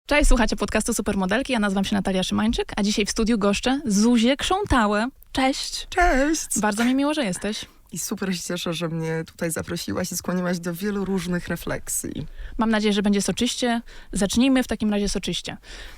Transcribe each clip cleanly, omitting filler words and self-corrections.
Cześć, słuchacie podcastu Supermodelki. Ja nazywam się Natalia Szymańczyk, a dzisiaj w studiu goszczę Zuzię Krzątałę. Cześć! Cześć! Bardzo mi miło, że jesteś. I super się cieszę, że mnie tutaj zaprosiłaś i skłoniłaś do wielu różnych refleksji. Mam nadzieję, że będzie soczyście. Zacznijmy w takim razie soczyście.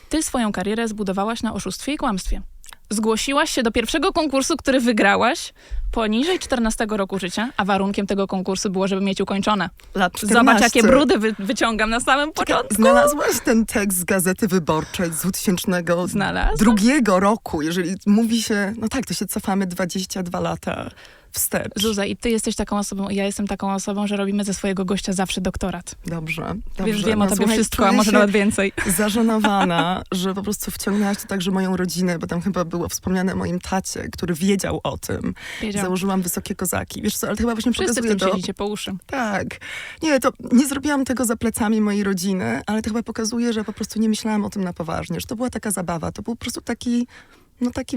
Ty swoją karierę zbudowałaś na oszustwie i kłamstwie. Zgłosiłaś się do pierwszego konkursu, który wygrałaś poniżej 14 roku życia, a warunkiem tego konkursu było, żeby mieć ukończone. Lat 14. Zobacz, jakie brudy wyciągam na samym początku. Znalazłaś ten tekst z Gazety Wyborczej z 2002 roku. Jeżeli mówi się, no tak, to się cofamy 22 lata wstecz. Zuza, i ty jesteś taką osobą, i ja jestem taką osobą, że robimy ze swojego gościa zawsze doktorat. Dobrze. Wiesz, wiem o tobie słuchaj, wszystko, a może nawet więcej. Zażenowana, że po prostu wciągnęłaś to także moją rodzinę, bo tam chyba było wspomniane o moim tacie, który wiedział o tym. Wiedział. Założyłam wysokie kozaki. Wiesz co, ale to chyba właśnie Wszyscy w pokazuje tym siedzicie po uszy. Tak. Nie zrobiłam tego za plecami mojej rodziny, ale to chyba pokazuje, że po prostu nie myślałam o tym na poważnie, że to była taka zabawa. To był po prostu taki,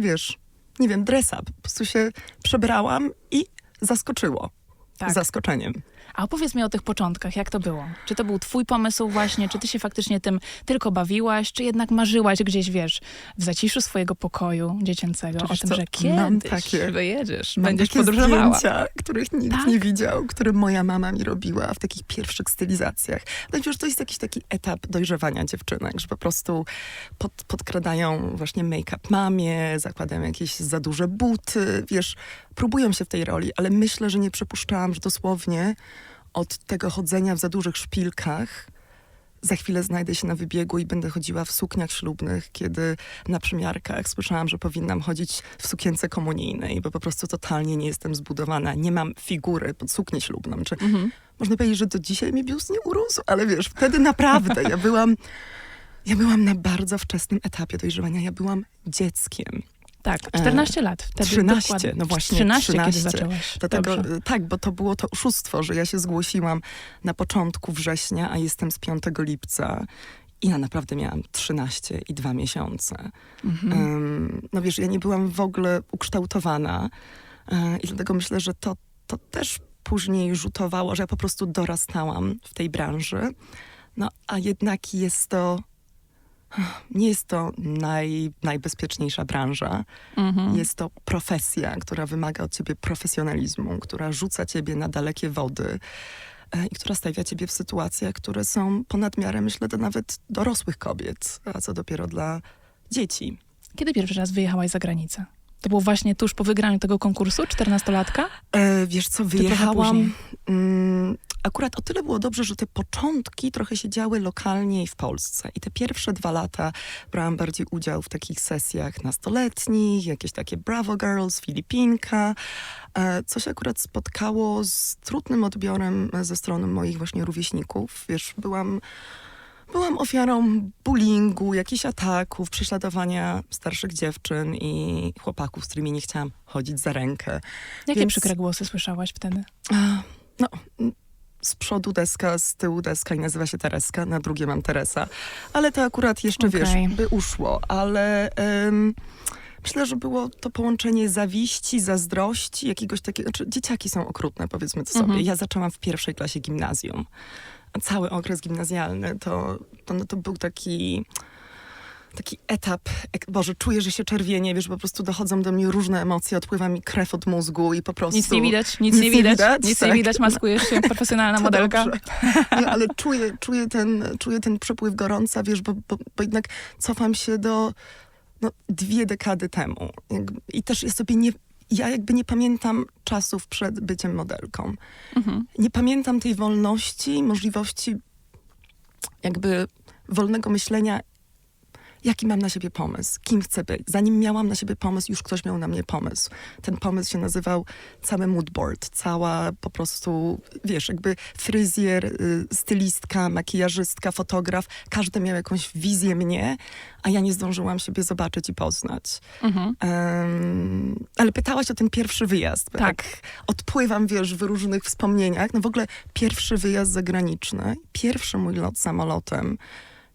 wiesz, nie wiem, dress up. Po prostu się przebrałam i zaskoczyło. Tak. Zaskoczeniem. A opowiedz mi o tych początkach, jak to było? Czy to był twój pomysł właśnie, czy ty się faktycznie tym tylko bawiłaś, czy jednak marzyłaś gdzieś, wiesz, w zaciszu swojego pokoju dziecięcego o tym, że kiedyś wyjedziesz, będziesz podróżowała. Zdjęcia, których nikt nie widział, które moja mama mi robiła w takich pierwszych stylizacjach. Myślę, że to jest jakiś taki etap dojrzewania dziewczynek, że po prostu podkradają właśnie make-up mamie, zakładają jakieś za duże buty, wiesz, próbują się w tej roli, ale myślę, że nie przypuszczałam, że dosłownie od tego chodzenia w za dużych szpilkach za chwilę znajdę się na wybiegu i będę chodziła w sukniach ślubnych, kiedy na przymiarkach słyszałam, że powinnam chodzić w sukience komunijnej, bo po prostu totalnie nie jestem zbudowana. Nie mam figury pod suknię ślubną. Można powiedzieć, że do dzisiaj mi biust nie urósł, ale wiesz, wtedy naprawdę ja byłam na bardzo wczesnym etapie dojrzewania. Ja byłam dzieckiem. Tak, 14 lat. Wtedy 13, dokładnie. no właśnie 13, 13. kiedy zaczęłaś. Dlatego, tak, bo to było to oszustwo, że ja się zgłosiłam na początku września, a jestem z 5 lipca. I ja naprawdę miałam 13 i 2 miesiące. No wiesz, ja nie byłam w ogóle ukształtowana i dlatego myślę, że to też później rzutowało, że ja po prostu dorastałam w tej branży. No a jednak nie jest to najbezpieczniejsza branża. Jest to profesja, która wymaga od ciebie profesjonalizmu, która rzuca ciebie na dalekie wody i która stawia ciebie w sytuacjach, które są ponad miarę, myślę, dla nawet dorosłych kobiet, a co dopiero dla dzieci. Kiedy pierwszy raz wyjechałaś za granicę? To było właśnie tuż po wygraniu tego konkursu, 14-latka? Wiesz co, wyjechałam. Akurat o tyle było dobrze, że te początki trochę się działy lokalnie i w Polsce. I te pierwsze 2 lata brałam bardziej udział w takich sesjach nastoletnich, jakieś takie Bravo Girls, Filipinka, co się akurat spotkało z trudnym odbiorem ze strony moich właśnie rówieśników. Wiesz, byłam ofiarą bullyingu, jakichś ataków, prześladowania starszych dziewczyn i chłopaków, z którymi nie chciałam chodzić za rękę. Jakie przykre głosy słyszałaś wtedy? Z przodu deska, z tyłu deska i nazywa się Tereska, na drugie mam Teresa. Ale to akurat jeszcze, wiesz, by uszło. Ale myślę, że było to połączenie zawiści, zazdrości, jakiegoś takiego... Znaczy, dzieciaki są okrutne, powiedzmy to sobie. Ja zaczęłam w 1. klasie gimnazjum. A cały okres gimnazjalny to był taki etap, Boże, czuję, że się czerwienię, wiesz, po prostu dochodzą do mnie różne emocje, odpływa mi krew od mózgu i po prostu... Nic nie widać, nic nie widać, maskujesz się, profesjonalna modelka. Nie, ale czuję ten przepływ gorąca, wiesz, bo jednak cofam się do 2 dekady temu. I też ja jakby nie pamiętam czasów przed byciem modelką. Nie pamiętam tej wolności, możliwości jakby wolnego myślenia, jaki mam na siebie pomysł, kim chcę być. Zanim miałam na siebie pomysł, już ktoś miał na mnie pomysł. Ten pomysł się nazywał cały moodboard, cała po prostu, wiesz, jakby fryzjer, stylistka, makijażystka, fotograf. Każdy miał jakąś wizję mnie, a ja nie zdążyłam siebie zobaczyć i poznać. Ale pytałaś o ten pierwszy wyjazd. Tak. Odpływam, wiesz, w różnych wspomnieniach. No w ogóle pierwszy wyjazd zagraniczny, pierwszy mój lot samolotem,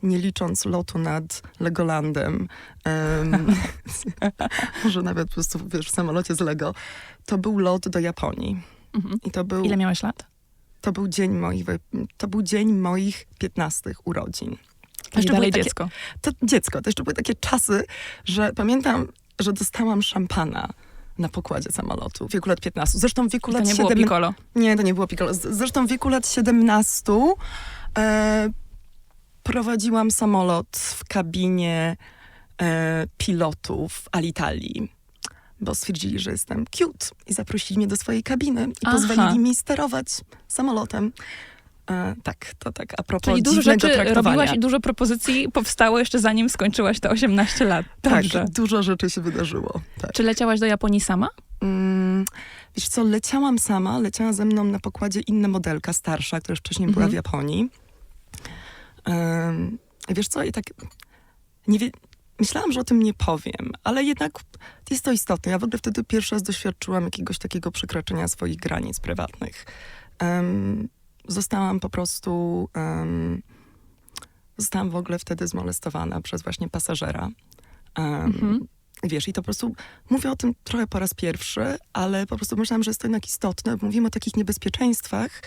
nie licząc lotu nad Legolandem, może nawet po prostu, wiesz, w samolocie z Lego, to był lot do Japonii. I to był... Ile miałeś lat? To był dzień moich 15 urodzin. Czyli były dalej takie- dziecko. To dziecko. To jeszcze były takie czasy, że pamiętam, że dostałam szampana na pokładzie samolotu w wieku lat 15. Zresztą w wieku I to lat nie było 7... piccolo. Nie, to nie było piccolo. Zresztą w wieku lat 17 prowadziłam samolot w kabinie pilotów Alitalii, bo stwierdzili, że jestem cute i zaprosili mnie do swojej kabiny i Aha. pozwolili mi sterować samolotem. Tak, to tak a propos Czyli dużo dziwnego rzeczy traktowania. robiłaś i dużo propozycji powstało jeszcze zanim skończyłaś te 18 lat. Dobrze. Tak, dużo rzeczy się wydarzyło. Tak. Czy leciałaś do Japonii sama? Wiesz co, leciałam sama, leciała ze mną na pokładzie inna modelka, starsza, która już wcześniej była w Japonii. Wiesz co, i tak nie myślałam, że o tym nie powiem, ale jednak jest to istotne. Ja w ogóle wtedy pierwszy raz doświadczyłam jakiegoś takiego przekroczenia swoich granic prywatnych. Zostałam po prostu... zostałam w ogóle wtedy zmolestowana przez właśnie pasażera. Wiesz, i to po prostu mówię o tym trochę po raz pierwszy, ale po prostu myślałam, że jest to jednak istotne. Mówimy o takich niebezpieczeństwach,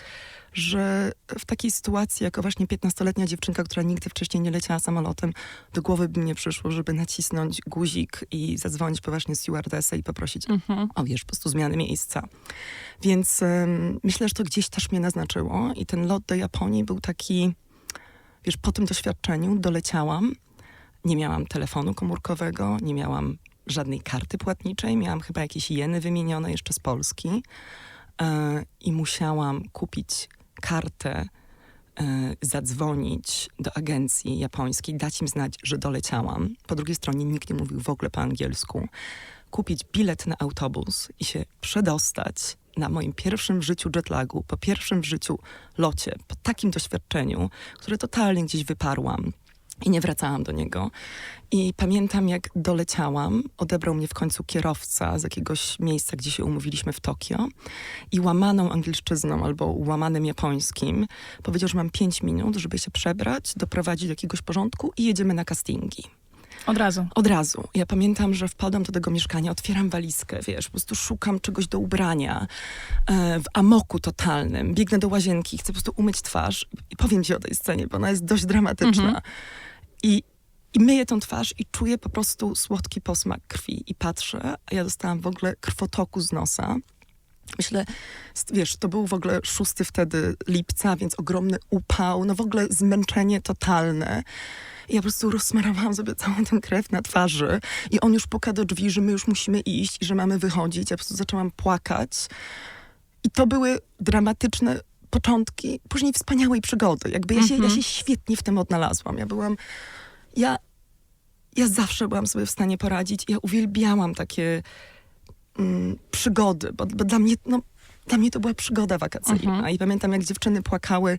że w takiej sytuacji, jako właśnie 15-letnia dziewczynka, która nigdy wcześniej nie leciała samolotem, do głowy by mnie przyszło, żeby nacisnąć guzik i zadzwonić po właśnie stewardessę i poprosić o, wiesz, po prostu zmiany miejsca. Więc myślę, że to gdzieś też mnie naznaczyło i ten lot do Japonii był taki, wiesz, po tym doświadczeniu doleciałam. Nie miałam telefonu komórkowego, nie miałam żadnej karty płatniczej, miałam chyba jakieś jeny wymienione jeszcze z Polski i musiałam kupić kartę, zadzwonić do agencji japońskiej, dać im znać, że doleciałam. Po drugiej stronie nikt nie mówił w ogóle po angielsku. Kupić bilet na autobus i się przedostać na moim pierwszym w życiu jetlagu, po pierwszym w życiu locie, po takim doświadczeniu, które totalnie gdzieś wyparłam. I nie wracałam do niego. I pamiętam, jak doleciałam, odebrał mnie w końcu kierowca z jakiegoś miejsca, gdzie się umówiliśmy w Tokio i łamaną angielszczyzną albo łamanym japońskim powiedział, że mam 5 minut, żeby się przebrać, doprowadzić do jakiegoś porządku i jedziemy na castingi. Od razu. Od razu. Ja pamiętam, że wpadłam do tego mieszkania, otwieram walizkę, wiesz, po prostu szukam czegoś do ubrania, w amoku totalnym, biegnę do łazienki, chcę po prostu umyć twarz i powiem ci o tej scenie, bo ona jest dość dramatyczna. I myję tą twarz i czuję po prostu słodki posmak krwi i patrzę, a ja dostałam w ogóle krwotoku z nosa. Myślę, wiesz, to był w ogóle 6 wtedy lipca, więc ogromny upał, no w ogóle zmęczenie totalne. I ja po prostu rozsmarowałam sobie całą tę krew na twarzy i on już puka do drzwi, że my już musimy iść i że mamy wychodzić. Ja po prostu zaczęłam płakać. I to były dramatyczne początki później wspaniałej przygody. Jakby ja się świetnie w tym odnalazłam. Ja zawsze byłam sobie w stanie poradzić. Ja uwielbiałam takie przygody, bo dla mnie to była przygoda wakacyjna. I pamiętam, jak dziewczyny płakały,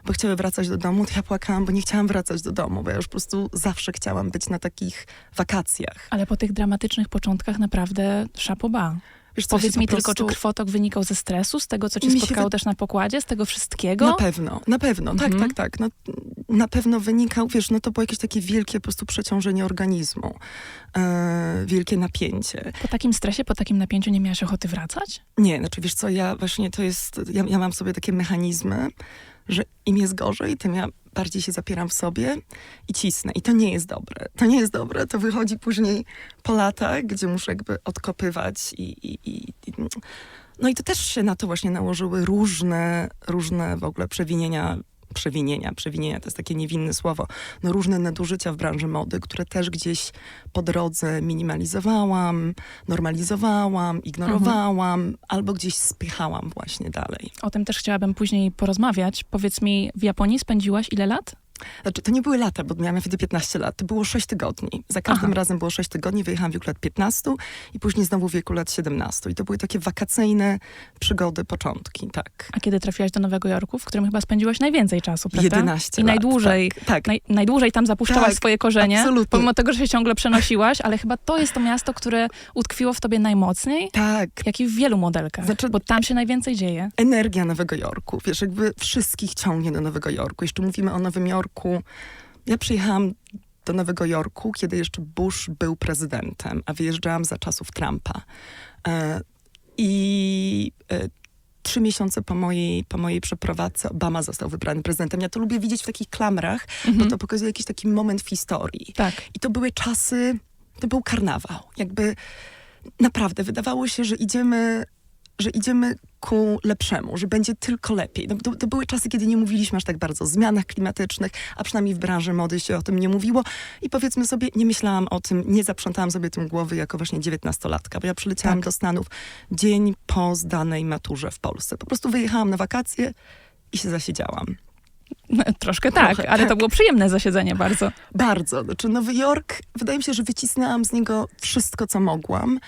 bo chciały wracać do domu, to ja płakałam, bo nie chciałam wracać do domu, bo ja już po prostu zawsze chciałam być na takich wakacjach. Ale po tych dramatycznych początkach naprawdę chapeau bas. Wiesz co, Powiedz się mi po tylko, czy prostu- krwotok wynikał ze stresu, z tego, co cię Mi się spotkało też na pokładzie, z tego wszystkiego? Na pewno, tak. No, na pewno wynikał, wiesz, no to było jakieś takie wielkie po prostu przeciążenie organizmu, wielkie napięcie. Po takim stresie, po takim napięciu nie miałaś ochoty wracać? Nie, znaczy wiesz co, ja właśnie to jest, ja mam sobie takie mechanizmy, że im jest gorzej, tym ja bardziej się zapieram w sobie i cisnę. I to nie jest dobre. To nie jest dobre, to wychodzi później po latach, gdzie muszę jakby odkopywać no i to też się na to właśnie nałożyły różne w ogóle przewinienia to jest takie niewinne słowo, no różne nadużycia w branży mody, które też gdzieś po drodze minimalizowałam, normalizowałam, ignorowałam, albo gdzieś spychałam właśnie dalej. O tym też chciałabym później porozmawiać. Powiedz mi, w Japonii spędziłaś ile lat? Znaczy, to nie były lata, bo miałam wtedy 15 lat. To było 6 tygodni. Za każdym razem było 6 tygodni. Wyjechałam w wieku lat 15 i później znowu w wieku lat 17. I to były takie wakacyjne przygody, początki, tak. A kiedy trafiłaś do Nowego Jorku, w którym chyba spędziłaś najwięcej czasu, prawda? 11 I lat, najdłużej, tak. najdłużej tam zapuszczałaś Tak, swoje korzenie, absolutnie. pomimo tego, że się ciągle przenosiłaś, ale chyba to jest to miasto, które utkwiło w tobie najmocniej, Tak. jak i w wielu modelkach, Znaczy- bo tam się najwięcej dzieje. Energia Nowego Jorku. Wiesz, jakby wszystkich ciągnie do Nowego Jorku. Jeszcze mówimy o Nowym Jorku. Ja przyjechałam do Nowego Jorku, kiedy jeszcze Bush był prezydentem, a wyjeżdżałam za czasów Trumpa. 3 miesiące po mojej przeprowadzce Obama został wybrany prezydentem. Ja to lubię widzieć w takich klamrach, bo to pokazuje jakiś taki moment w historii. Tak. I to były czasy, to był karnawał. Jakby naprawdę wydawało się, że idziemy ku lepszemu, że będzie tylko lepiej. To były czasy, kiedy nie mówiliśmy aż tak bardzo o zmianach klimatycznych, a przynajmniej w branży mody się o tym nie mówiło. I powiedzmy sobie, nie myślałam o tym, nie zaprzątałam sobie tym głowy jako właśnie 19-latka, bo ja przyleciałam do Stanów dzień po zdanej maturze w Polsce. Po prostu wyjechałam na wakacje i się zasiedziałam. Troszkę tak, ale to było przyjemne zasiedzenie bardzo. Bardzo. Znaczy Nowy Jork, wydaje mi się, że wycisnęłam z niego wszystko, co mogłam.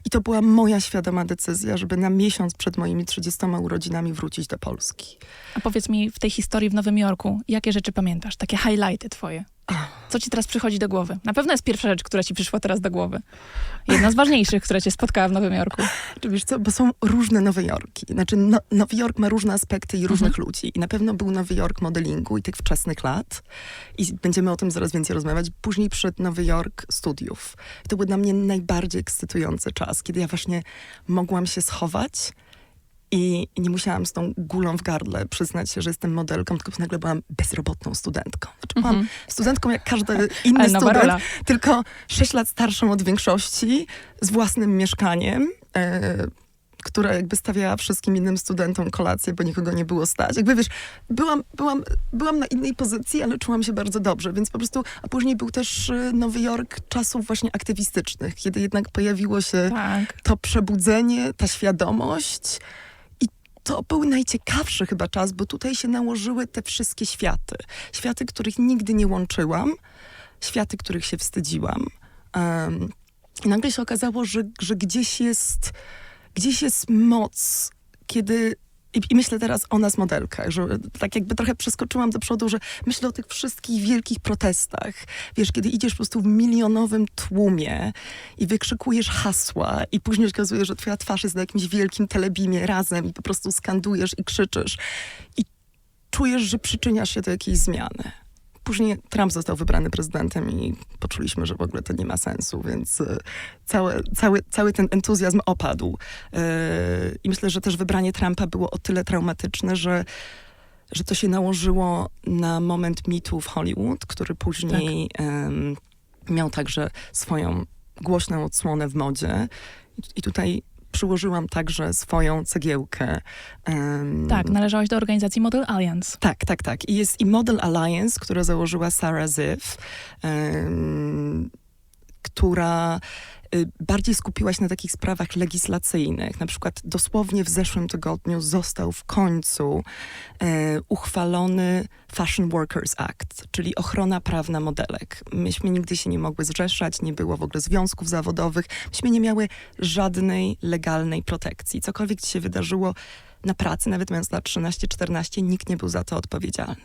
I to była moja świadoma decyzja, żeby na miesiąc przed moimi 30 urodzinami wrócić do Polski. A powiedz mi, w tej historii w Nowym Jorku, jakie rzeczy pamiętasz? Takie highlighty twoje? Co ci teraz przychodzi do głowy? Na pewno jest pierwsza rzecz, która ci przyszła teraz do głowy. Jedna z ważniejszych, która cię spotkała w Nowym Jorku. Czy wiesz co, bo są różne Nowe Jorki. Znaczy Nowy Jork ma różne aspekty i różnych ludzi. I na pewno był Nowy Jork modelingu i tych wczesnych lat. I będziemy o tym zaraz więcej rozmawiać. Później przyszedł Nowy Jork studiów. I to był dla mnie najbardziej ekscytujący czas, kiedy ja właśnie mogłam się schować i nie musiałam z tą gulą w gardle przyznać się, że jestem modelką, tylko nagle byłam bezrobotną studentką. Znaczy byłam studentką jak każdy inny Ale nowa student, rola. tylko 6 lat starszą od większości, z własnym mieszkaniem, która jakby stawiała wszystkim innym studentom kolację, bo nikogo nie było stać. Jakby wiesz, byłam na innej pozycji, ale czułam się bardzo dobrze, więc po prostu, a później był też Nowy Jork czasów właśnie aktywistycznych, kiedy jednak pojawiło się to przebudzenie, ta świadomość. To był najciekawszy chyba czas, bo tutaj się nałożyły te wszystkie światy. Światy, których nigdy nie łączyłam, światy, których się wstydziłam. I nagle się okazało, że gdzieś jest moc, kiedy... I myślę teraz o nas modelkach, że tak jakby trochę przeskoczyłam do przodu, że myślę o tych wszystkich wielkich protestach. Wiesz, kiedy idziesz po prostu w milionowym tłumie i wykrzykujesz hasła i później okazuje, że twoja twarz jest na jakimś wielkim telebimie razem i po prostu skandujesz i krzyczysz i czujesz, że przyczyniasz się do jakiejś zmiany. Później Trump został wybrany prezydentem i poczuliśmy, że w ogóle to nie ma sensu, więc cały ten entuzjazm opadł. I myślę, że też wybranie Trumpa było o tyle traumatyczne, że to się nałożyło na moment Me Too w Hollywood, który później miał także swoją głośną odsłonę w modzie. I tutaj przyłożyłam także swoją cegiełkę. Tak, należałaś do organizacji Model Alliance. Tak. I jest i Model Alliance, którą założyła Sarah Ziff, która bardziej skupiła się na takich sprawach legislacyjnych. Na przykład dosłownie w zeszłym tygodniu został w końcu uchwalony Fashion Workers Act, czyli ochrona prawna modelek. Myśmy nigdy się nie mogły zrzeszać, nie było w ogóle związków zawodowych. Myśmy nie miały żadnej legalnej protekcji. Cokolwiek ci się wydarzyło na pracy, nawet mając lat 13-14, nikt nie był za to odpowiedzialny.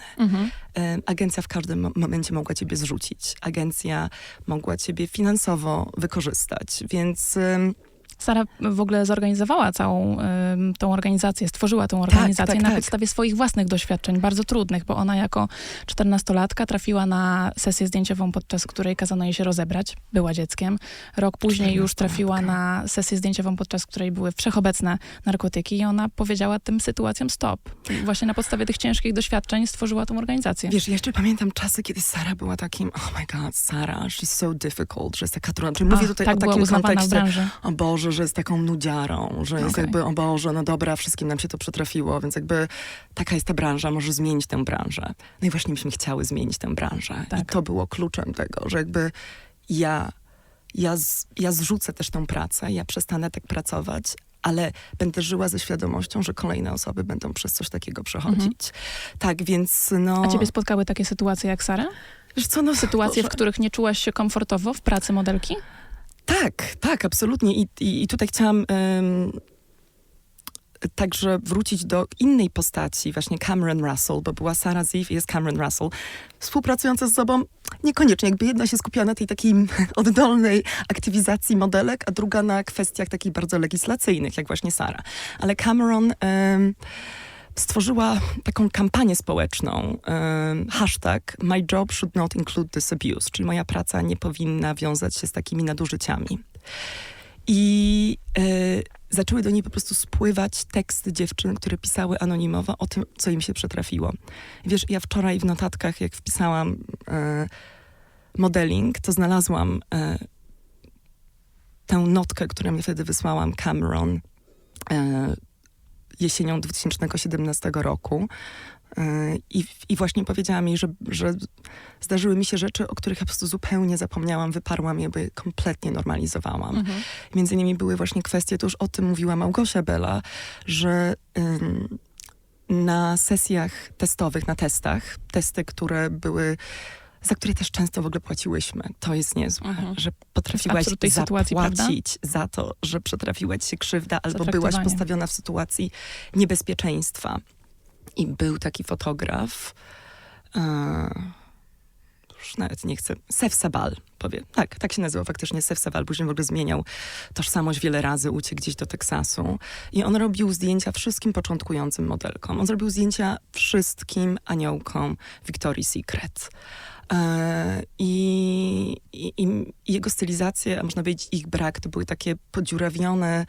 Agencja w każdym momencie mogła ciebie zrzucić. Agencja mogła ciebie finansowo wykorzystać, więc... Sara w ogóle zorganizowała całą tą organizację, stworzyła tą organizację na podstawie swoich własnych doświadczeń, bardzo trudnych, bo ona jako 14-latka trafiła na sesję zdjęciową, podczas której kazano jej się rozebrać. Była dzieckiem. Rok później już trafiła na sesję zdjęciową, podczas której były wszechobecne narkotyki i ona powiedziała tym sytuacjom stop. I właśnie na podstawie tych ciężkich doświadczeń stworzyła tą organizację. Wiesz, ja jeszcze pamiętam czasy, kiedy Sara była takim, oh my god, Sara, she's so difficult, że jest taka trudna. Czyli mówię tutaj tak o była takim uznawana w kontekście, branży. o Boże, że jest taką nudziarą, że jest jakby, o Boże, no dobra, wszystkim nam się to przytrafiło, więc jakby taka jest ta branża, może zmienić tę branżę. No i właśnie myśmy chciały zmienić tę branżę. I to było kluczem tego, że jakby ja zrzucę też tą pracę, ja przestanę tak pracować, ale będę żyła ze świadomością, że kolejne osoby będą przez coś takiego przechodzić. Tak, więc no... A ciebie spotkały takie sytuacje jak Sara? Wiesz co, no... Sytuacje, w których nie czułaś się komfortowo w pracy modelki? Tak, absolutnie. I tutaj chciałam także wrócić do innej postaci, właśnie Cameron Russell, bo była Sarah Ziff i jest Cameron Russell, współpracujące z sobą niekoniecznie. Jakby jedna się skupiała na tej takiej oddolnej aktywizacji modelek, a druga na kwestiach takich bardzo legislacyjnych, jak właśnie Sarah. Ale Cameron stworzyła taką kampanię społeczną, hashtag My job should not include this abuse, czyli moja praca nie powinna wiązać się z takimi nadużyciami. I zaczęły do niej po prostu spływać teksty dziewczyn, które pisały anonimowo o tym, co im się przytrafiło. Wiesz, ja wczoraj w notatkach, jak wpisałam modeling, to znalazłam tę notkę, którą mi wtedy wysłałam Cameron jesienią 2017 roku. I właśnie powiedziała mi, że zdarzyły mi się rzeczy, o których ja po prostu zupełnie zapomniałam, wyparłam je, bo je kompletnie normalizowałam. Między innymi były właśnie kwestie, to już o tym mówiła Małgosia Bela, że na sesjach testowych, na testach, testy, które były, za które też często w ogóle płaciłyśmy. To jest niezłe, że potrafiłaś zapłacić za to, że przytrafiła ci się krzywda, albo byłaś postawiona w sytuacji niebezpieczeństwa. I był taki fotograf, już nawet nie chcę, Sef Sabal, powie. Tak się nazywał faktycznie, Sef Sabal. Później w ogóle zmieniał tożsamość wiele razy, uciekł gdzieś do Teksasu. I on robił zdjęcia wszystkim początkującym modelkom. On zrobił zdjęcia wszystkim aniołkom Victoria's Secret. I jego stylizacje, a można powiedzieć ich brak, to były takie podziurawione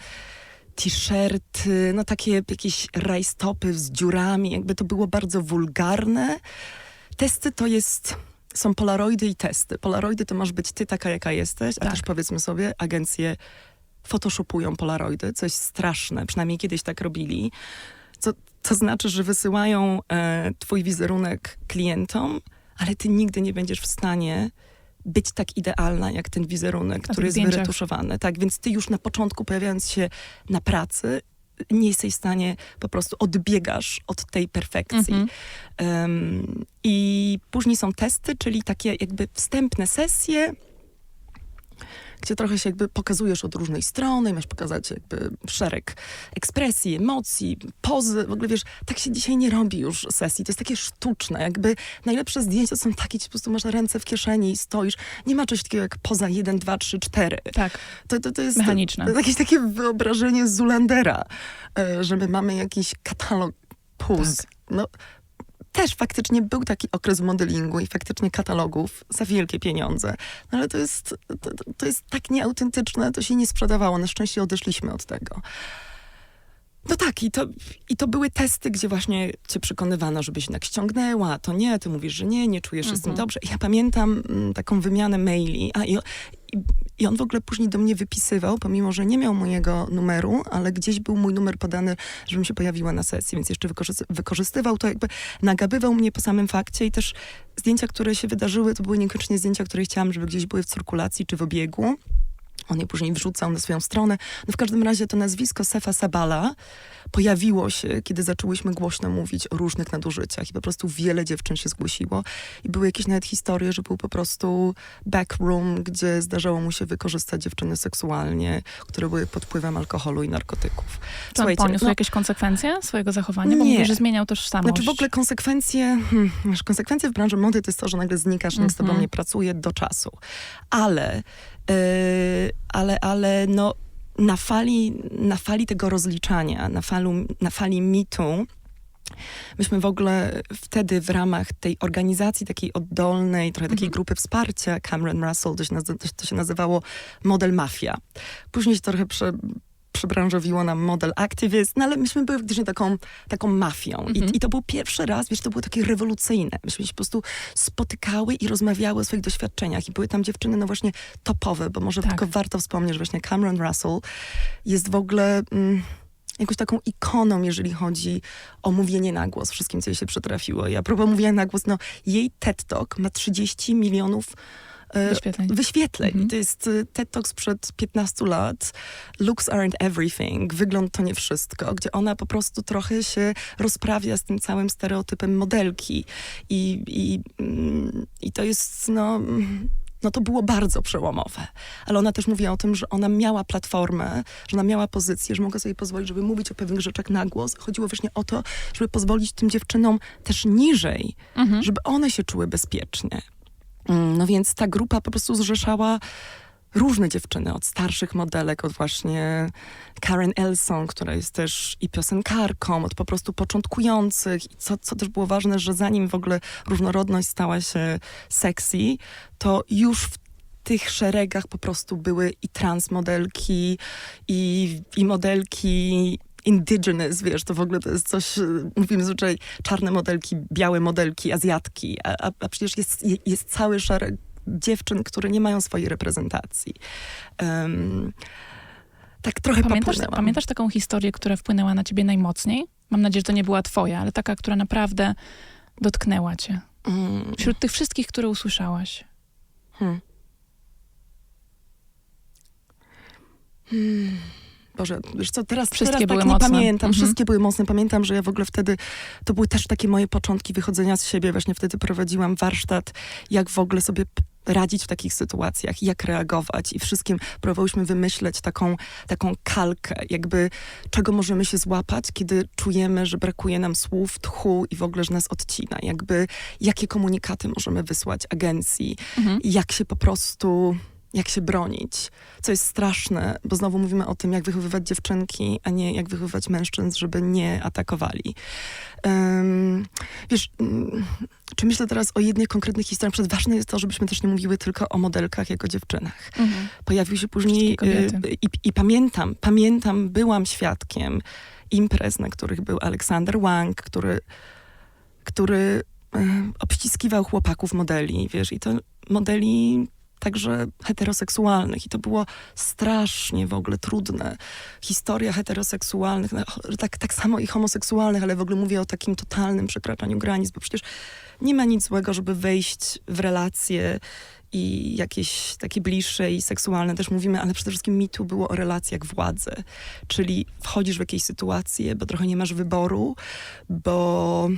t-shirty, no takie jakieś rajstopy z dziurami, jakby to było bardzo wulgarne. Testy to są polaroidy i testy. Polaroidy to masz być ty taka, jaka jesteś, a też powiedzmy sobie, agencje photoshopują polaroidy, co jest straszne, przynajmniej kiedyś tak robili. To znaczy, że wysyłają twój wizerunek klientom, ale ty nigdy nie będziesz w stanie być tak idealna, jak ten wizerunek, który jest wyretuszowany. Tak, więc ty już na początku, pojawiając się na pracy, nie jesteś w stanie, po prostu odbiegasz od tej perfekcji. I później są testy, czyli takie jakby wstępne sesje, gdzie trochę się jakby pokazujesz od różnej strony i masz pokazać jakby szereg ekspresji, emocji, pozy. W ogóle wiesz, tak się dzisiaj nie robi już sesji. To jest takie sztuczne. Jakby najlepsze zdjęcia są takie, gdzie po prostu masz ręce w kieszeni i stoisz. Nie ma czegoś takiego jak poza 1, 2, 3, 4. Tak. To jest mechaniczne. To jakieś takie wyobrażenie Zulandera, że my mamy jakiś katalog puz. Tak. No, też faktycznie był taki okres modelingu i faktycznie katalogów za wielkie pieniądze. No ale to jest tak nieautentyczne, to się nie sprzedawało. Na szczęście odeszliśmy od tego. No tak, i to były testy, gdzie właśnie cię przekonywano, żebyś jednak ściągnęła, to nie, ty mówisz, że nie czujesz się z tym dobrze. I ja pamiętam taką wymianę maili, i on w ogóle później do mnie wypisywał, pomimo że nie miał mojego numeru, ale gdzieś był mój numer podany, żebym się pojawiła na sesji, więc jeszcze wykorzystywał to, jakby nagabywał mnie po samym fakcie i też zdjęcia, które się wydarzyły, to były niekoniecznie zdjęcia, które chciałam, żeby gdzieś były w cyrkulacji czy w obiegu. On je później wrzucał na swoją stronę. No w każdym razie to nazwisko Sefa Sabala pojawiło się, kiedy zaczęłyśmy głośno mówić o różnych nadużyciach i po prostu wiele dziewczyn się zgłosiło. I były jakieś nawet historie, że był po prostu backroom, gdzie zdarzało mu się wykorzystać dziewczyny seksualnie, które były pod wpływem alkoholu i narkotyków. Czy on poniósł jakieś konsekwencje swojego zachowania? Bo mówisz, że zmieniał tożsamość. Znaczy w ogóle konsekwencje w branży mody to jest to, że nagle znikasz, nikt z tobą nie pracuje do czasu. Ale no na fali tego rozliczania, na fali mitu, myśmy w ogóle wtedy w ramach tej organizacji takiej oddolnej, trochę takiej grupy wsparcia Cameron Russell, to się nazywało Model Mafia. Później się trochę przebranżowiło nam Model Activist, no ale myśmy były faktycznie taką mafią. I to był pierwszy raz, wiesz, to było takie rewolucyjne. Myśmy się po prostu spotykały i rozmawiały o swoich doświadczeniach. I były tam dziewczyny, no właśnie topowe, bo może tylko warto wspomnieć, że właśnie Cameron Russell jest w ogóle jakąś taką ikoną, jeżeli chodzi o mówienie na głos, wszystkim, co jej się przytrafiło. I a propos mówienia na głos, no jej TED Talk ma 30 milionów wyświetleń. I to jest TED Talk sprzed 15 lat. Looks aren't everything. Wygląd to nie wszystko. Gdzie ona po prostu trochę się rozprawia z tym całym stereotypem modelki. I to jest, no to było bardzo przełomowe. Ale ona też mówiła o tym, że ona miała platformę, że ona miała pozycję, że mogła sobie pozwolić, żeby mówić o pewnych rzeczach na głos. Chodziło właśnie o to, żeby pozwolić tym dziewczynom też niżej, żeby one się czuły bezpiecznie. No więc ta grupa po prostu zrzeszała różne dziewczyny, od starszych modelek, od właśnie Karen Elson, która jest też i piosenkarką, od po prostu początkujących. I co też było ważne, że zanim w ogóle różnorodność stała się sexy, to już tych szeregach po prostu były i trans modelki, i modelki indigenous, wiesz, to w ogóle to jest coś, mówimy zazwyczaj czarne modelki, białe modelki, Azjatki, a przecież jest cały szereg dziewczyn, które nie mają swojej reprezentacji. Tak trochę popłynęłam. Pamiętasz taką historię, która wpłynęła na ciebie najmocniej? Mam nadzieję, że to nie była twoja, ale taka, która naprawdę dotknęła cię. Wśród tych wszystkich, które usłyszałaś. Boże, wiesz co, teraz Wszystkie były tak nie mocne. pamiętam. Wszystkie były mocne. Pamiętam, że ja w ogóle wtedy, to były też takie moje początki wychodzenia z siebie. Właśnie wtedy prowadziłam warsztat, jak w ogóle sobie radzić w takich sytuacjach, jak reagować i wszystkim próbowałyśmy wymyśleć taką kalkę, jakby czego możemy się złapać, kiedy czujemy, że brakuje nam słów, tchu i w ogóle, że nas odcina. Jakby jakie komunikaty możemy wysłać agencji, jak się po prostu... jak się bronić, co jest straszne, bo znowu mówimy o tym, jak wychowywać dziewczynki, a nie jak wychowywać mężczyzn, żeby nie atakowali. Wiesz, czy myślę teraz o jednej konkretnej historii? Na przykład ważne jest to, żebyśmy też nie mówiły tylko o modelkach, jak o dziewczynach. Pojawił się później i pamiętam, byłam świadkiem imprez, na których był Aleksander Wang, który obściskiwał chłopaków modeli, wiesz, i to modeli także heteroseksualnych. I to było strasznie w ogóle trudne. Historia heteroseksualnych, tak samo i homoseksualnych, ale w ogóle mówię o takim totalnym przekraczaniu granic, bo przecież nie ma nic złego, żeby wejść w relacje i jakieś takie bliższe i seksualne też mówimy, ale przede wszystkim mitu było o relacjach władzy. Czyli wchodzisz w jakieś sytuacje, bo trochę nie masz wyboru, bo...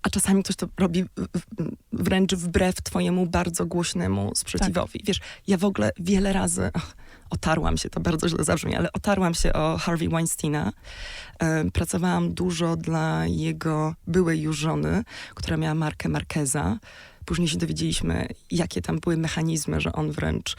A czasami ktoś to robi wręcz wbrew twojemu bardzo głośnemu sprzeciwowi. Tak. Wiesz, ja w ogóle wiele razy otarłam się, to bardzo źle zabrzmi, ale otarłam się o Harvey Weinsteina. Pracowałam dużo dla jego byłej już żony, która miała markę Marqueza. Później się dowiedzieliśmy, jakie tam były mechanizmy, że on wręcz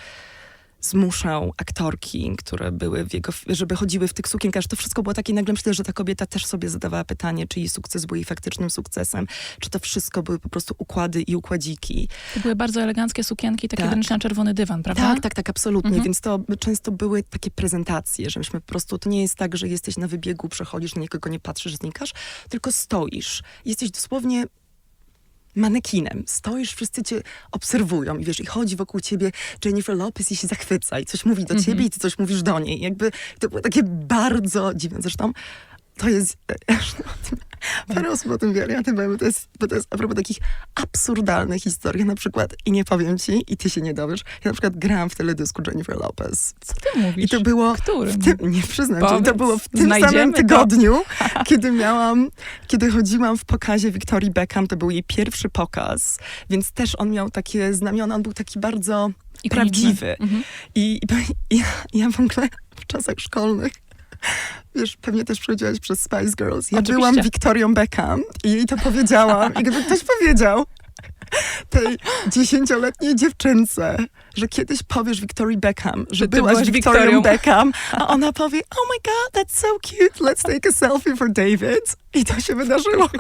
zmuszał aktorki, które były w jego, żeby chodziły w tych sukienkach, że to wszystko było takie, nagle myślę, że ta kobieta też sobie zadawała pytanie, czy jej sukces był jej faktycznym sukcesem, czy to wszystko były po prostu układy i układziki. To były bardzo eleganckie sukienki, takie wręcz na czerwony dywan, prawda? Tak, absolutnie. Więc to często były takie prezentacje, że myśmy po prostu, to nie jest tak, że jesteś na wybiegu, przechodzisz, na nikogo nie patrzysz, znikasz, tylko stoisz. Jesteś dosłownie manekinem. Stoisz, wszyscy cię obserwują i wiesz, i chodzi wokół ciebie Jennifer Lopez i się zachwyca i coś mówi do ciebie i ty coś mówisz do niej. Jakby to było takie bardzo dziwne. Zresztą to jest... Parę osób o tym wie, ja bo to jest a propos takich absurdalnych historii. Na przykład, i nie powiem ci, i ty się nie dowiesz, ja na przykład grałam w teledysku Jennifer Lopez. Co ty mówisz? I to było... Którym? Nie przyznam ci, to było w tym samym tygodniu, kiedy chodziłam w pokazie Victorii Beckham, to był jej pierwszy pokaz, więc też on miał takie znamiona, on był taki bardzo prawdziwy. I ja w ogóle w czasach szkolnych, wiesz, pewnie też przechodziłaś przez Spice Girls. Ja byłam Victorią Beckham i jej to powiedziałam. I gdyby ktoś powiedział tej 10-letniej dziewczynce, że kiedyś powiesz Victorii Beckham, że byłaś Victorią Beckham, a ona powie, oh my god, that's so cute, let's take a selfie for David. I to się wydarzyło.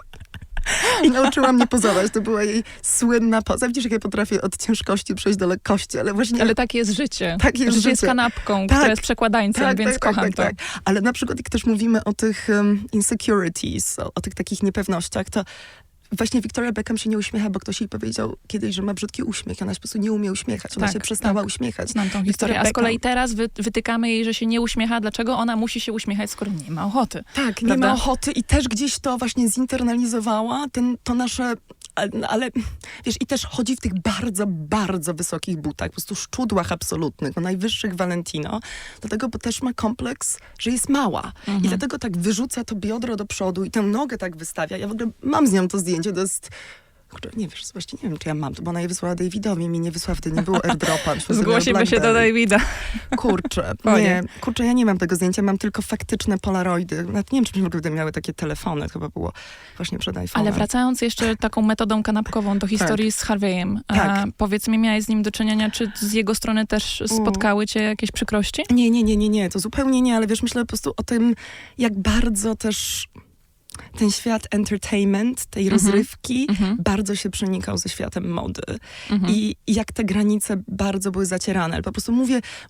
I nauczyła mnie pozować. To była jej słynna poza. Widzisz, jak ja potrafię od ciężkości przejść do lekkości, ale właśnie... Ale takie jest życie. Tak jest życie jest kanapką, która jest przekładańcem, więc kocham to. Ale na przykład, jak też mówimy o tych insecurities, o tych takich niepewnościach, to właśnie Victoria Beckham się nie uśmiecha, bo ktoś jej powiedział kiedyś, że ma brzydki uśmiech. Ona się po prostu nie umie uśmiechać. Ona się przestała uśmiechać. Znam tą historię. A z kolei teraz wytykamy jej, że się nie uśmiecha. Dlaczego ona musi się uśmiechać, skoro nie ma ochoty? Tak, prawda? Nie ma ochoty i też gdzieś to właśnie zinternalizowała, to nasze... Ale wiesz, i też chodzi w tych bardzo, bardzo wysokich butach, po prostu szczudłach absolutnych, o najwyższych Valentino, do tego, bo też ma kompleks, że jest mała. I dlatego tak wyrzuca to biodro do przodu i tę nogę tak wystawia. Ja w ogóle mam z nią to zdjęcie, to jest... Nie wiesz, właśnie nie wiem, czy ja mam to, bo ona je wysłała Davidowi, mi nie wysłała, wtedy nie było airdropa. Zgłosimy się do Davida. Kurczę, ja nie mam tego zdjęcia, mam tylko faktyczne polaroidy. Nawet nie wiem, czy myśmy miały takie telefony, chyba było właśnie przed iPhone'em. Ale wracając jeszcze taką metodą kanapkową do historii z Harvey'em. Powiedz mi, miałeś z nim do czynienia, czy z jego strony też spotkały cię jakieś przykrości? Nie, to zupełnie nie, ale wiesz, myślę po prostu o tym, jak bardzo też... ten świat entertainment, tej rozrywki bardzo się przenikał ze światem mody. I jak te granice bardzo były zacierane. Ale po prostu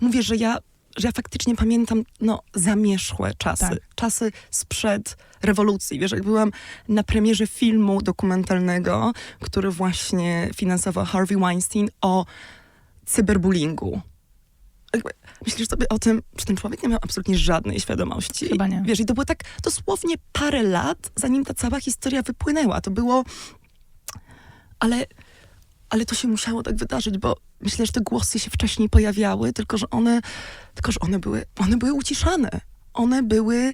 mówię, że ja faktycznie pamiętam zamierzchłe czasy. Tak. Czasy sprzed rewolucji. Wiesz, jak byłam na premierze filmu dokumentalnego, który właśnie finansował Harvey Weinstein o cyberbullyingu. Myślisz sobie o tym, że ten człowiek nie miał absolutnie żadnej świadomości. Chyba nie. Wiesz, i to było tak dosłownie parę lat, zanim ta cała historia wypłynęła. To było... Ale to się musiało tak wydarzyć, bo myślę, że te głosy się wcześniej pojawiały, tylko że one były uciszane. One były...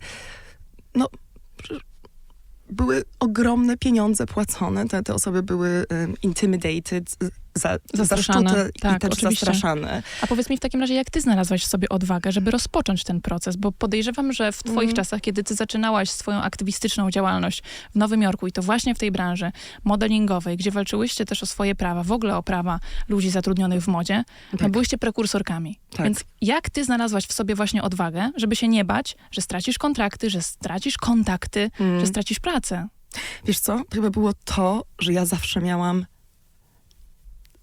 były ogromne pieniądze płacone. Te osoby były intimidated, Zastraszane. zaszczute Tak, i też oczywiście. zastraszane. A powiedz mi w takim razie, jak ty znalazłaś w sobie odwagę, żeby rozpocząć ten proces? Bo podejrzewam, że w twoich czasach, kiedy ty zaczynałaś swoją aktywistyczną działalność w Nowym Jorku i to właśnie w tej branży modelingowej, gdzie walczyłyście też o swoje prawa, w ogóle o prawa ludzi zatrudnionych w modzie, Tak. byłyście prekursorkami. Tak. Więc jak ty znalazłaś w sobie właśnie odwagę, żeby się nie bać, że stracisz kontrakty, że stracisz kontakty, że stracisz pracę? Wiesz co? Chyba było to, że ja zawsze miałam,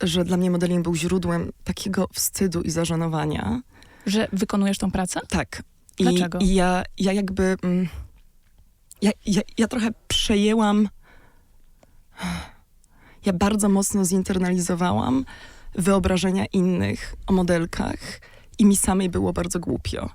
że dla mnie modeling był źródłem takiego wstydu i zażenowania. Że wykonujesz tą pracę? Tak. Dlaczego? I ja jakby... Ja trochę przejęłam... Ja bardzo mocno zinternalizowałam wyobrażenia innych o modelkach i mi samej było bardzo głupio.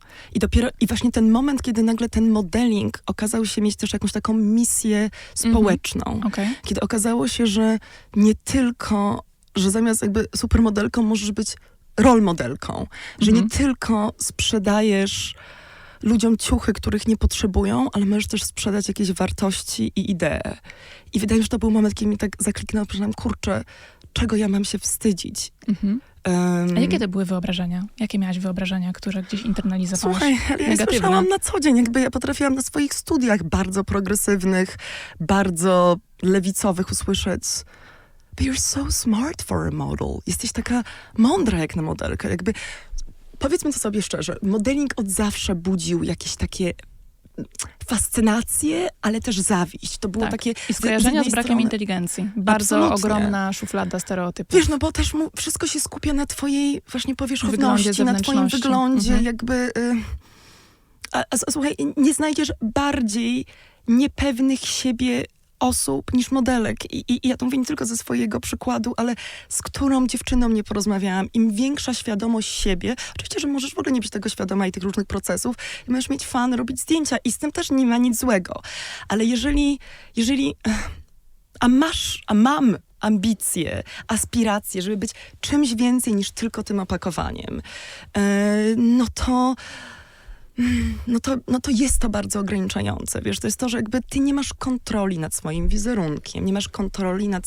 I właśnie ten moment, kiedy nagle ten modeling okazał się mieć też jakąś taką misję społeczną. Okej. Kiedy okazało się, że nie tylko, że zamiast jakby supermodelką możesz być role modelką. Że nie tylko sprzedajesz ludziom ciuchy, których nie potrzebują, ale możesz też sprzedać jakieś wartości i idee. I wydaje mi się, że to był moment, kiedy mi tak zakliknęło, że kurczę, czego ja mam się wstydzić? A jakie to były wyobrażenia? Jakie miałaś wyobrażenia, które gdzieś internalizowałaś? Słuchaj, ja je negatywne? słyszałam na co dzień. Jakby ja potrafiłam na swoich studiach bardzo progresywnych, bardzo lewicowych usłyszeć but you're so smart for a model. Jesteś taka mądra jak na modelkę. Jakby, powiedzmy to sobie szczerze, modeling od zawsze budził jakieś takie fascynację, ale też zawiść. To było Tak. takie... I skojarzenia z jednej brakiem strony- inteligencji. Bardzo Absolutnie. ogromna szuflada stereotypów. Wiesz, no bo też wszystko się skupia na twojej właśnie powierzchowności, Wyglądzie, na twoim zewnętrzności. wyglądzie, jakby... Słuchaj, nie znajdziesz bardziej niepewnych siebie osób niż modelek. I ja to mówię nie tylko ze swojego przykładu, ale z którą dziewczyną nie porozmawiałam. Im większa świadomość siebie, oczywiście, że możesz w ogóle nie być tego świadoma i tych różnych procesów, i możesz mieć fan, robić zdjęcia i z tym też nie ma nic złego. Ale jeżeli mam ambicje, aspiracje, żeby być czymś więcej niż tylko tym opakowaniem, no to jest to bardzo ograniczające. Wiesz, to jest to, że jakby ty nie masz kontroli nad swoim wizerunkiem, nie masz kontroli nad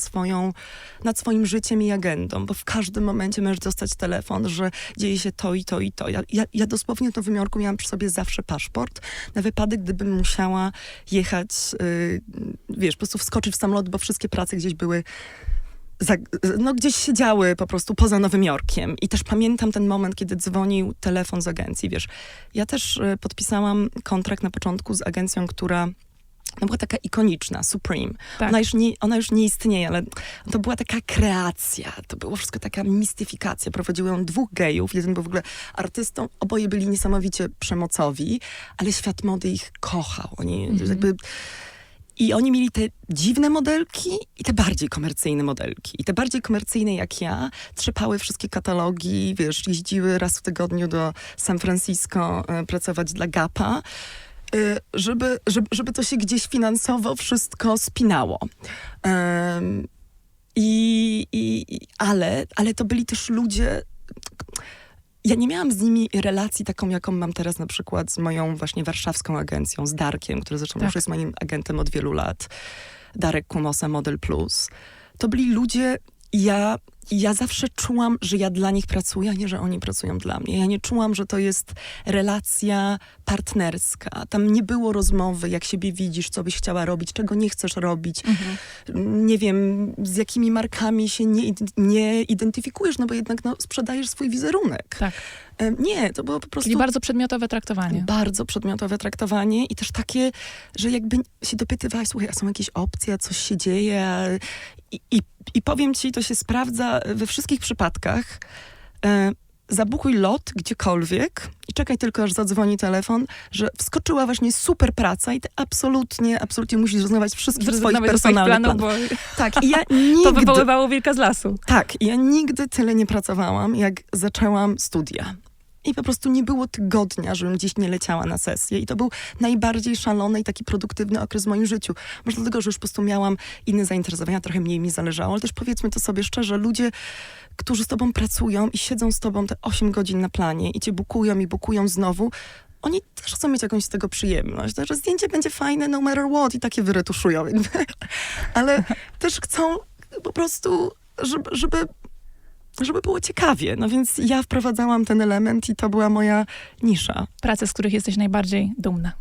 swoim życiem i agendą, bo w każdym momencie możesz dostać telefon, że dzieje się to i to i to. Ja dosłownie w Nowym Jorku miałam przy sobie zawsze paszport na wypadek, gdybym musiała jechać, wiesz, po prostu wskoczyć w samolot, bo wszystkie prace gdzieś były gdzieś siedziały po prostu poza Nowym Jorkiem. I też pamiętam ten moment, kiedy dzwonił telefon z agencji. Wiesz, ja też podpisałam kontrakt na początku z agencją, która była taka ikoniczna, Supreme. Tak. Ona już nie istnieje, ale to była taka kreacja. To było wszystko taka mistyfikacja. Prowadziło ją dwóch gejów. Jeden był w ogóle artystą. Oboje byli niesamowicie przemocowi, ale świat mody ich kochał. Oni jakby... I oni mieli te dziwne modelki i te bardziej komercyjne modelki. I te bardziej komercyjne jak ja trzepały wszystkie katalogi, wiesz, jeździły raz w tygodniu do San Francisco pracować dla Gapa, żeby to się gdzieś finansowo wszystko spinało. Ale to byli też ludzie... Ja nie miałam z nimi relacji taką, jaką mam teraz na przykład z moją właśnie warszawską agencją, z Darkiem, który zresztą już jest moim agentem od wielu lat. Darek Kumosa, Model Plus. To byli ludzie, ja zawsze czułam, że ja dla nich pracuję, a nie, że oni pracują dla mnie. Ja nie czułam, że to jest relacja partnerska. Tam nie było rozmowy, jak siebie widzisz, co byś chciała robić, czego nie chcesz robić. Nie wiem, z jakimi markami się nie identyfikujesz, no bo jednak sprzedajesz swój wizerunek. Tak. Nie, to było po prostu... Czyli bardzo przedmiotowe traktowanie. Bardzo przedmiotowe traktowanie i też takie, że jakby się dopytywałaś, słuchaj, a są jakieś opcje, coś się dzieje. I powiem ci, to się sprawdza we wszystkich przypadkach. Zabukuj lot gdziekolwiek i czekaj tylko, aż zadzwoni telefon, że wskoczyła właśnie super praca i ty absolutnie musisz rozmawiać wszystkich swoich personalnych planów. Bo Tak, i ja nigdy... to wywoływało wilka z lasu. Tak, ja nigdy tyle nie pracowałam, jak zaczęłam studia. I po prostu nie było tygodnia, żebym gdzieś nie leciała na sesję. I to był najbardziej szalony i taki produktywny okres w moim życiu. Może dlatego, że już po prostu miałam inne zainteresowania, trochę mniej mi zależało, ale też powiedzmy to sobie szczerze, ludzie, którzy z tobą pracują i siedzą z tobą te 8 godzin na planie i cię bukują znowu, oni też chcą mieć jakąś z tego przyjemność. To, że zdjęcie będzie fajne no matter what i takie wyretuszują. Ale też chcą po prostu, żeby było ciekawie. No więc ja wprowadzałam ten element i to była moja nisza. Prace, z których jesteś najbardziej dumna.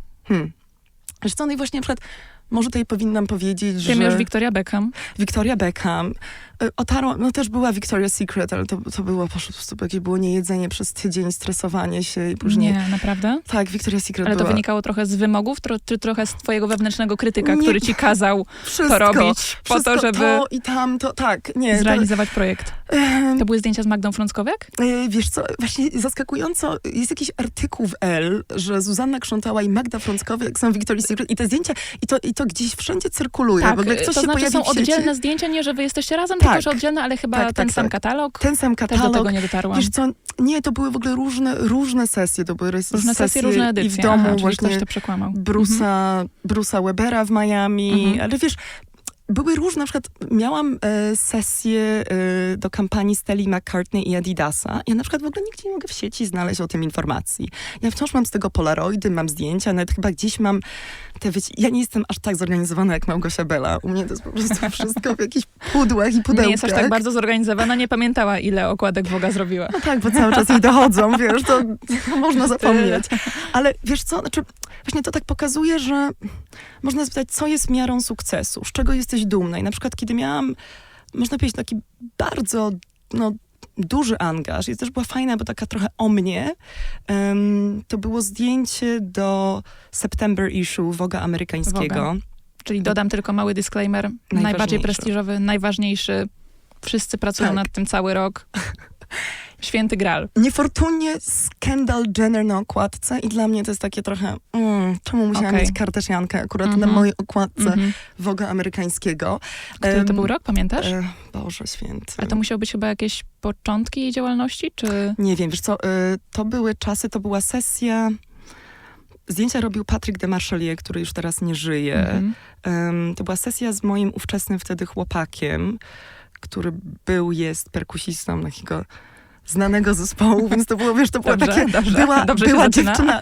Wiesz co, no i właśnie na przykład, może tutaj powinnam powiedzieć, Tym że... już Victoria Beckham. Victoria Beckham. Otarłam, no też była Victoria's Secret, ale to było po prostu jakieś było niejedzenie przez tydzień, stresowanie się i później... Nie, naprawdę? Tak, Victoria's Secret Ale to była... wynikało trochę z wymogów, czy trochę z twojego wewnętrznego krytyka, Nie, który ci kazał to robić po to, żeby to i tamto, tak. Nie, zrealizować projekt? To były zdjęcia z Magdą Frąckowiak? Wiesz co, właśnie zaskakująco, jest jakiś artykuł w Elle, że Zuzanna Krzątała i Magda Frąckowiak są Victoria's Secret i te zdjęcia, i to gdzieś wszędzie cyrkuluje. Tak, w ogóle ktoś to się znaczy pojawi są w sieci. oddzielne zdjęcia, nie, że wy jesteście razem, Tak. tylko że oddzielne, ale chyba Tak, ten tak, sam tak. katalog. Ten sam Też katalog. do tego nie dotarłam. Wiesz co, nie, to były w ogóle różne sesje. To były Różne sesje, różne edycje. I w domu czyli właśnie ktoś to przekłamał. Bruce'a Webera w Miami. Ale wiesz, były różne, na przykład miałam sesję do kampanii Stelli McCartney i Adidasa. Ja na przykład w ogóle nigdzie nie mogę w sieci znaleźć o tym informacji. Ja wciąż mam z tego polaroidy, mam zdjęcia, nawet chyba gdzieś mam te, wiecie, ja nie jestem aż tak zorganizowana jak Małgosia Bela. U mnie to jest po prostu wszystko w jakichś pudłach i pudełkach. Nie jest aż tak bardzo zorganizowana, nie pamiętała, ile okładek Vogue'a zrobiła. No tak, bo cały czas jej dochodzą, wiesz, to można zapomnieć. Ale wiesz co, znaczy właśnie to tak pokazuje, że można zapytać, co jest miarą sukcesu, z czego jesteś dumna. I na przykład, kiedy miałam, można powiedzieć, taki bardzo, duży angaż, i też była fajna, bo taka trochę o mnie, to było zdjęcie do September issue Vogue'a amerykańskiego. Vogue'a. Czyli dodam tylko mały disclaimer, najbardziej prestiżowy, najważniejszy, wszyscy pracują nad tym cały rok. Święty Graal. Niefortunnie Kendall Jenner na okładce i dla mnie to jest takie trochę, czemu musiałam mieć Kardashiankę akurat na mojej okładce Vogue'a amerykańskiego. Który to był rok, pamiętasz? Boże święty. Ale to musiały być chyba jakieś początki jej działalności, czy... Nie wiem, wiesz co, to były czasy, to była sesja... Zdjęcia robił Patrick de Marchelier, który już teraz nie żyje. To była sesja z moim ówczesnym wtedy chłopakiem, który jest perkusistą takiego znanego zespołu, więc to było, wiesz, to było takie...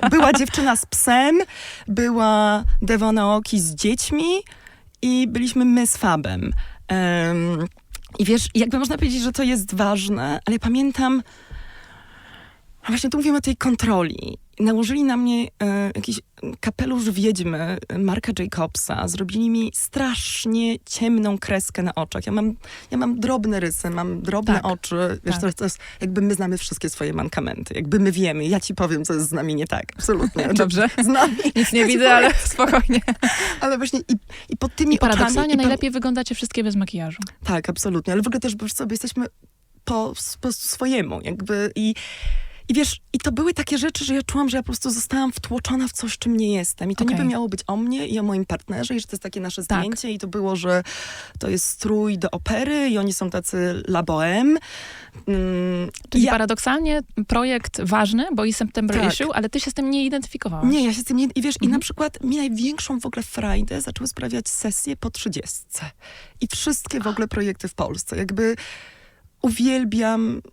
Była dziewczyna z psem, była Devona Oki z dziećmi i byliśmy my z Fabem. I wiesz, jakby można powiedzieć, że to jest ważne, ale pamiętam, a właśnie tu mówimy o tej kontroli. Nałożyli na mnie jakiś kapelusz wiedźmy Marka Jacobsa. Zrobili mi strasznie ciemną kreskę na oczach. Ja mam drobne rysy, mam drobne oczy. Wiesz, to jest jakby my znamy wszystkie swoje mankamenty. Jakby my wiemy. Ja ci powiem, co jest z nami nie tak. Absolutnie. Dobrze. Z nami. Nic nie widzę, ale spokojnie. Ale właśnie i pod tymi paradoksalnie oczami... najlepiej wyglądacie wszystkie bez makijażu. Tak, absolutnie. Ale w ogóle też, bo sobie jesteśmy po prostu swojemu. Jakby I wiesz, i to były takie rzeczy, że ja czułam, że ja po prostu zostałam wtłoczona w coś, czym nie jestem. I to niby miało być o mnie i o moim partnerze i że to jest takie nasze zdjęcie i to było, że to jest strój do opery i oni są tacy la bohème. Czyli paradoksalnie projekt ważny, bo i September Issue, ale ty się z tym nie identyfikowałaś. Nie, ja się z tym nie... I wiesz, i na przykład mi największą w ogóle frajdę zaczęły sprawiać sesje po 30. I wszystkie w ogóle projekty w Polsce. Jakby...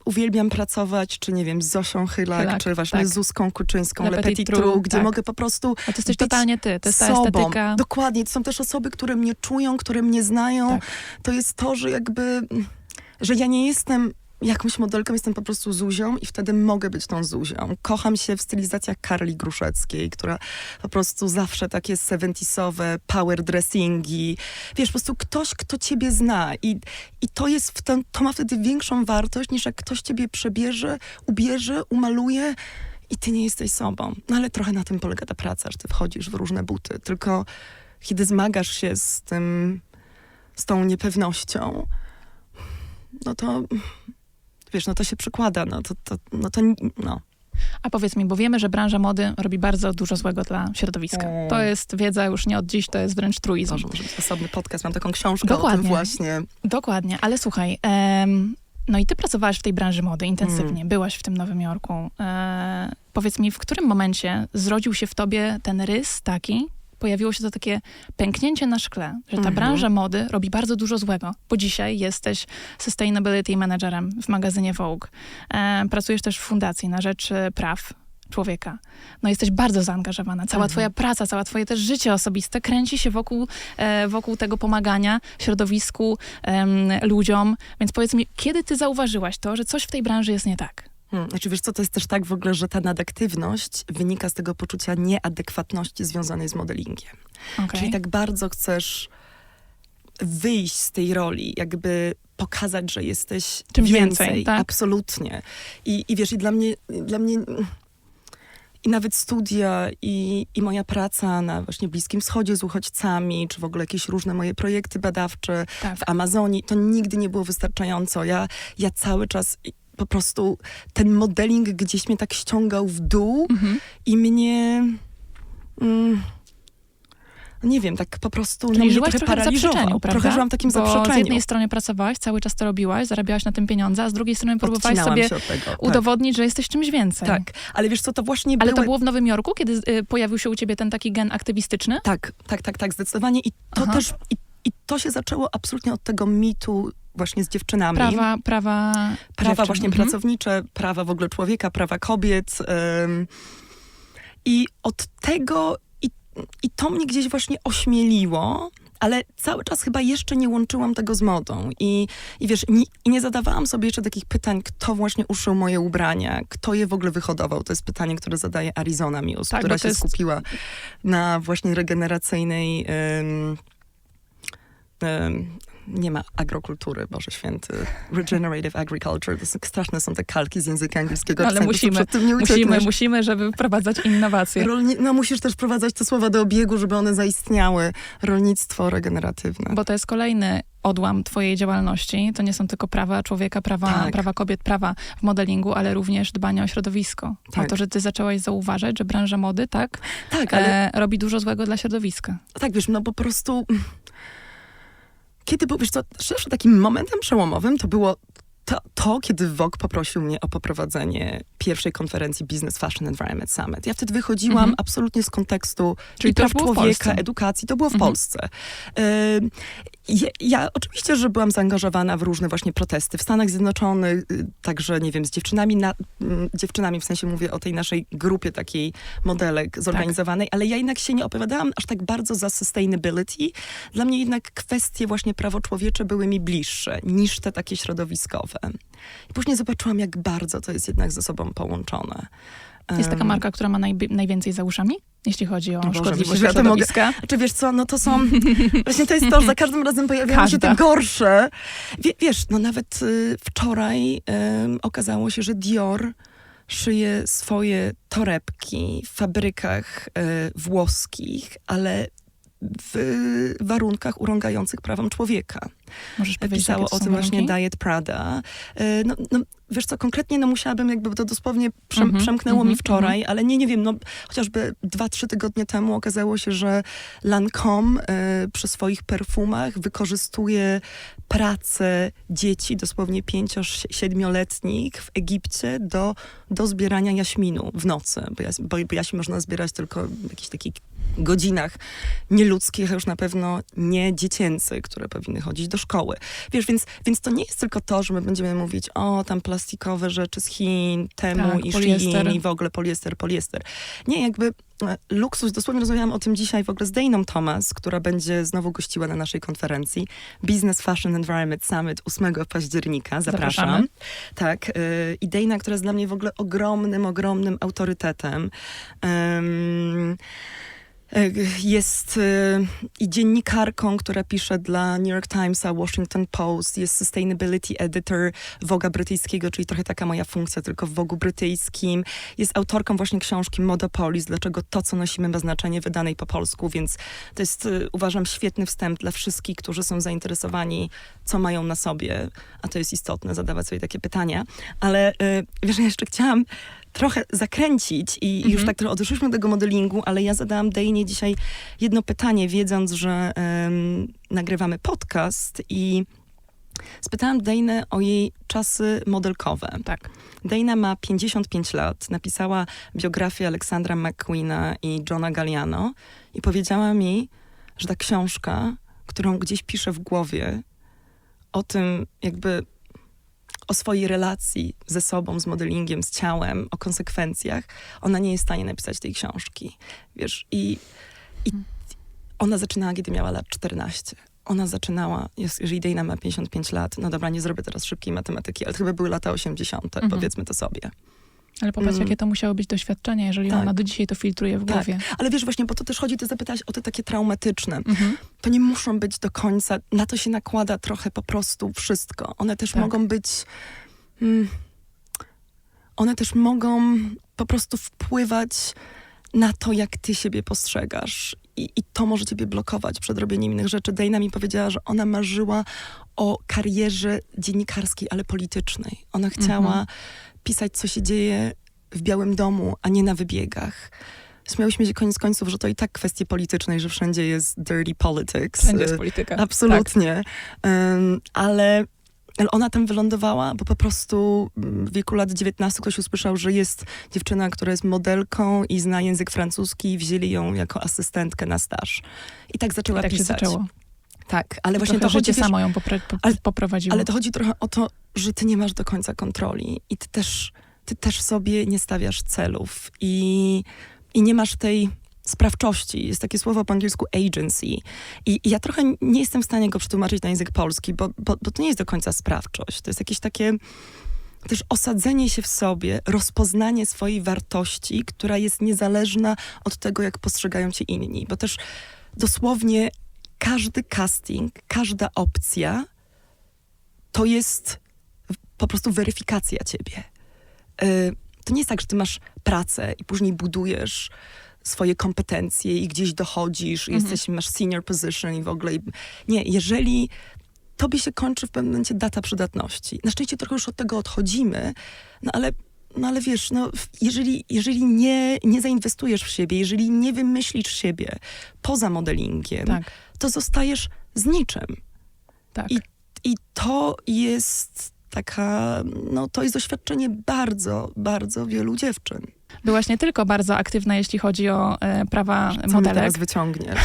Uwielbiam pracować, czy nie wiem, z Zosią Chylak, czy właśnie z Zuzką Kuczyńską, Le Petit Trou, gdzie mogę po prostu A to jesteś totalnie ty, to jest ta sobą. estetyka. Dokładnie, to są też osoby, które mnie czują, które mnie znają. To jest to, że jakby... że ja nie jestem jakąś modelką, jestem po prostu Zuzią i wtedy mogę być tą Zuzią. Kocham się w stylizacjach Karli Gruszeckiej, która po prostu zawsze takie 70sowe power dressingi. Wiesz, po prostu ktoś, kto ciebie zna i to jest to ma wtedy większą wartość, niż jak ktoś ciebie przebierze, ubierze, umaluje i ty nie jesteś sobą. No ale trochę na tym polega ta praca, że ty wchodzisz w różne buty. Tylko kiedy zmagasz się z tą niepewnością, no to wiesz, no to się przykłada, no. A powiedz mi, bo wiemy, że branża mody robi bardzo dużo złego dla środowiska. To jest wiedza już nie od dziś, to jest wręcz truizm. Może być osobny podcast, mam taką książkę Dokładnie. o tym właśnie. Dokładnie, ale słuchaj, no i ty pracowałaś w tej branży mody intensywnie, byłaś w tym Nowym Jorku. Powiedz mi, w którym momencie zrodził się w tobie ten rys taki, pojawiło się to takie pęknięcie na szkle, że ta branża mody robi bardzo dużo złego, bo dzisiaj jesteś sustainability managerem w magazynie Vogue. Pracujesz też w fundacji na rzecz praw człowieka. No jesteś bardzo zaangażowana. Cała twoja praca, całe twoje też życie osobiste kręci się wokół tego pomagania środowisku, ludziom. Więc powiedz mi, kiedy ty zauważyłaś to, że coś w tej branży jest nie tak? Znaczy, wiesz co, to jest też tak w ogóle, że ta nadaktywność wynika z tego poczucia nieadekwatności związanej z modelingiem. Okay. Czyli tak bardzo chcesz wyjść z tej roli, jakby pokazać, że jesteś czymś więcej. więcej, tak? Absolutnie. I wiesz, i dla mnie i nawet studia i moja praca na właśnie Bliskim Wschodzie z uchodźcami, czy w ogóle jakieś różne moje projekty badawcze Tak. w Amazonii, to nigdy nie było wystarczająco. Ja cały czas po prostu ten modeling gdzieś mnie tak ściągał w dół i mnie... nie wiem, tak po prostu Czyli mnie żyłaś trochę trochę w zaprzeczeniu, paraliżował. prawda? Trochę żyłam w takim Bo zaprzeczeniu. z jednej strony pracowałaś, cały czas to robiłaś, zarabiałaś na tym pieniądze, a z drugiej strony próbowałaś Odcinałam sobie się od tego, tak. udowodnić, że jesteś czymś więcej. Tak, ale wiesz co, to właśnie Ale były... to było w Nowym Jorku, kiedy pojawił się u ciebie ten taki gen aktywistyczny? Tak, zdecydowanie. I to też, i to się zaczęło absolutnie od tego mitu właśnie z dziewczynami. Prawa Prawa dziewczyn. właśnie pracownicze, prawa w ogóle człowieka, prawa kobiet. I od tego, i to mnie gdzieś właśnie ośmieliło, ale cały czas chyba jeszcze nie łączyłam tego z modą. I wiesz, nie zadawałam sobie jeszcze takich pytań, kto właśnie uszył moje ubrania, kto je w ogóle wyhodował. To jest pytanie, które zadaje Arizona Muse, Tak, która bo to się jest... skupiła na właśnie regeneracyjnej... nie ma agrokultury, Boże Święty. Regenerative agriculture. To straszne są te kalki z języka angielskiego. Ale musimy, żeby wprowadzać innowacje. Musisz też wprowadzać te słowa do obiegu, żeby one zaistniały. Rolnictwo regeneratywne. Bo to jest kolejny odłam twojej działalności. To nie są tylko prawa człowieka, prawa kobiet, prawa w modelingu, ale również dbanie o środowisko. Tak. O to, że ty zaczęłaś zauważać, że branża mody, ale robi dużo złego dla środowiska. Tak, wiesz, no po prostu... Kiedy był, wiesz co, szczerze, takim momentem przełomowym to było to, kiedy Vogue poprosił mnie o poprowadzenie pierwszej konferencji Business Fashion Environment Summit. Ja wtedy wychodziłam absolutnie z kontekstu czyli praw to człowieka, edukacji. To było w Polsce. Ja oczywiście, że byłam zaangażowana w różne właśnie protesty w Stanach Zjednoczonych, także, nie wiem, z dziewczynami, w sensie mówię o tej naszej grupie takiej modelek zorganizowanej, ale ja jednak się nie opowiadałam aż tak bardzo za sustainability. Dla mnie jednak kwestie właśnie prawo-człowiecze były mi bliższe niż te takie środowiskowe. I później zobaczyłam, jak bardzo to jest jednak ze sobą połączone. Jest taka marka, która ma najwięcej za uszami, jeśli chodzi o szkodliwość myślę, środowiska. Czy wiesz co, no to są... Właśnie to jest to, że za każdym razem pojawiają się te gorsze. Wiesz, no nawet wczoraj okazało się, że Dior szyje swoje torebki w fabrykach włoskich, ale w warunkach urągających prawom człowieka. Możesz powiedzieć, Pisało o tym właśnie Diet Prada. Wiesz co, konkretnie musiałabym, jakby to dosłownie przemknęło mi wczoraj, ale nie wiem, chociażby 2-3 tygodnie temu okazało się, że Lancôme przy swoich perfumach wykorzystuje pracę dzieci, dosłownie 5-7-letnich w Egipcie do zbierania jaśminu w nocy, bo jaśmin można zbierać tylko w jakichś takich godzinach nieludzkich, a już na pewno nie dziecięcych, które powinny chodzić do szkoły. Wiesz, więc to nie jest tylko to, że my będziemy mówić, o, tam plastikowe rzeczy z Chin, temu Tak, i poliester. Shein i w ogóle poliester. Nie, jakby luksus, dosłownie rozmawiałam o tym dzisiaj w ogóle z Dejną Thomas, która będzie znowu gościła na naszej konferencji Business Fashion Environment Summit 8 października. Zapraszam. Tak. I Dejna, która jest dla mnie w ogóle ogromnym autorytetem. Jest i dziennikarką, która pisze dla New York Timesa, Washington Post, jest sustainability editor Vogue'a brytyjskiego, czyli trochę taka moja funkcja, tylko w Vogue'u brytyjskim. Jest autorką właśnie książki Modopolis, dlaczego to, co nosimy, ma znaczenie, wydanej po polsku, więc to jest, uważam, świetny wstęp dla wszystkich, którzy są zainteresowani, co mają na sobie, a to jest istotne, zadawać sobie takie pytania. Ale wiesz, ja jeszcze chciałam trochę zakręcić i już tak trochę odeszliśmy od tego modelingu, ale ja zadałam Dejnie dzisiaj jedno pytanie, wiedząc, że nagrywamy podcast i spytałam Dejnę o jej czasy modelkowe. Tak. Dejna ma 55 lat, napisała biografię Aleksandra McQueena i Johna Galliano i powiedziała mi, że ta książka, którą gdzieś pisze w głowie o tym jakby o swojej relacji ze sobą, z modelingiem, z ciałem, o konsekwencjach, ona nie jest w stanie napisać tej książki. Wiesz, i ona zaczynała, kiedy miała lat 14. Ona zaczynała, jeżeli Dejna ma 55 lat, no dobra, nie zrobię teraz szybkiej matematyki, ale to chyba były lata 80., powiedzmy to sobie. Ale popatrz, jakie to musiało być doświadczenie, jeżeli Tak. ona do dzisiaj to filtruje w głowie. Ale wiesz, właśnie, bo to też chodzi, ty zapytałaś o te takie traumatyczne. To nie muszą być do końca, na to się nakłada trochę po prostu wszystko. One też mogą być, one też mogą po prostu wpływać na to, jak ty siebie postrzegasz. I to może ciebie blokować przed robieniem innych rzeczy. Dejna mi powiedziała, że ona marzyła o karierze dziennikarskiej, ale politycznej. Ona chciała pisać, co się dzieje w Białym Domu, a nie na wybiegach. Śmiałyśmy się koniec końców, że to i tak kwestie polityczne i że wszędzie jest dirty politics. Wszędzie jest polityka. Absolutnie. Ale ona tam wylądowała, bo po prostu w wieku lat 19 ktoś usłyszał, że jest dziewczyna, która jest modelką i zna język francuski i wzięli ją jako asystentkę na staż. I tak zaczęła Tak pisać. się zaczęło. Tak, ale właśnie Trochę to chodzi, życie samo ją poprowadziło. ale to chodzi trochę o to, że ty nie masz do końca kontroli i ty też sobie nie stawiasz celów i nie masz tej sprawczości. Jest takie słowo po angielsku agency. I ja trochę nie jestem w stanie go przetłumaczyć na język polski, bo to nie jest do końca sprawczość. To jest jakieś takie też osadzenie się w sobie, rozpoznanie swojej wartości, która jest niezależna od tego, jak postrzegają cię inni. Bo też dosłownie każdy casting, każda opcja to jest po prostu weryfikacja ciebie. To nie jest tak, że ty masz pracę i później budujesz swoje kompetencje i gdzieś dochodzisz, masz senior position i w ogóle. Nie, jeżeli tobie się kończy w pewnym momencie data przydatności. Na szczęście trochę już od tego odchodzimy, no ale wiesz, jeżeli nie zainwestujesz w siebie, jeżeli nie wymyślisz siebie poza modelingiem, to zostajesz z niczym. Tak. I to jest to jest doświadczenie bardzo, bardzo wielu dziewczyn. Byłaś nie tylko bardzo aktywna, jeśli chodzi o prawa Co mnie modelek, teraz wyciągniesz?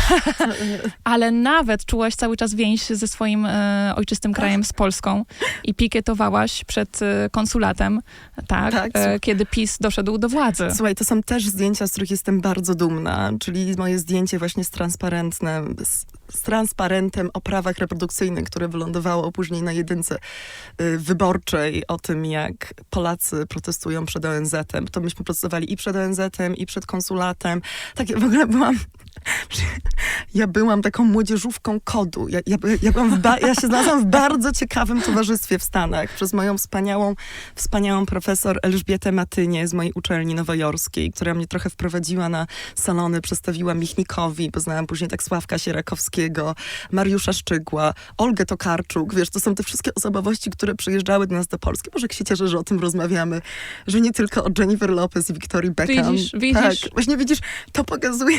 ale nawet czułaś cały czas więź ze swoim ojczystym krajem, z Polską i pikietowałaś przed konsulatem, kiedy PiS doszedł do władzy. Słuchaj, to są też zdjęcia, z których jestem bardzo dumna, czyli moje zdjęcie właśnie z transparentem o prawach reprodukcyjnych, które wylądowało później na jedynce wyborczej o tym, jak Polacy protestują przed ONZ-em. To myśmy protestowali i przed ONZ-em, i przed konsulatem. Tak, ja w ogóle byłam taką młodzieżówką kodu. Ja się znalazłam w bardzo ciekawym towarzystwie w Stanach przez moją wspaniałą profesor Elżbietę Matynię z mojej uczelni nowojorskiej, która mnie trochę wprowadziła na salony, przedstawiła Michnikowi, poznałam później tak Sławka Sierakowskiego, Mariusza Szczygła, Olgę Tokarczuk. Wiesz, to są te wszystkie osobowości, które przyjeżdżały do nas do Polski. Może jak się cieszę, że o tym rozmawiamy, że nie tylko o Jennifer Lopez i Victorii Beckham. Widzisz. Tak, właśnie widzisz, to pokazuje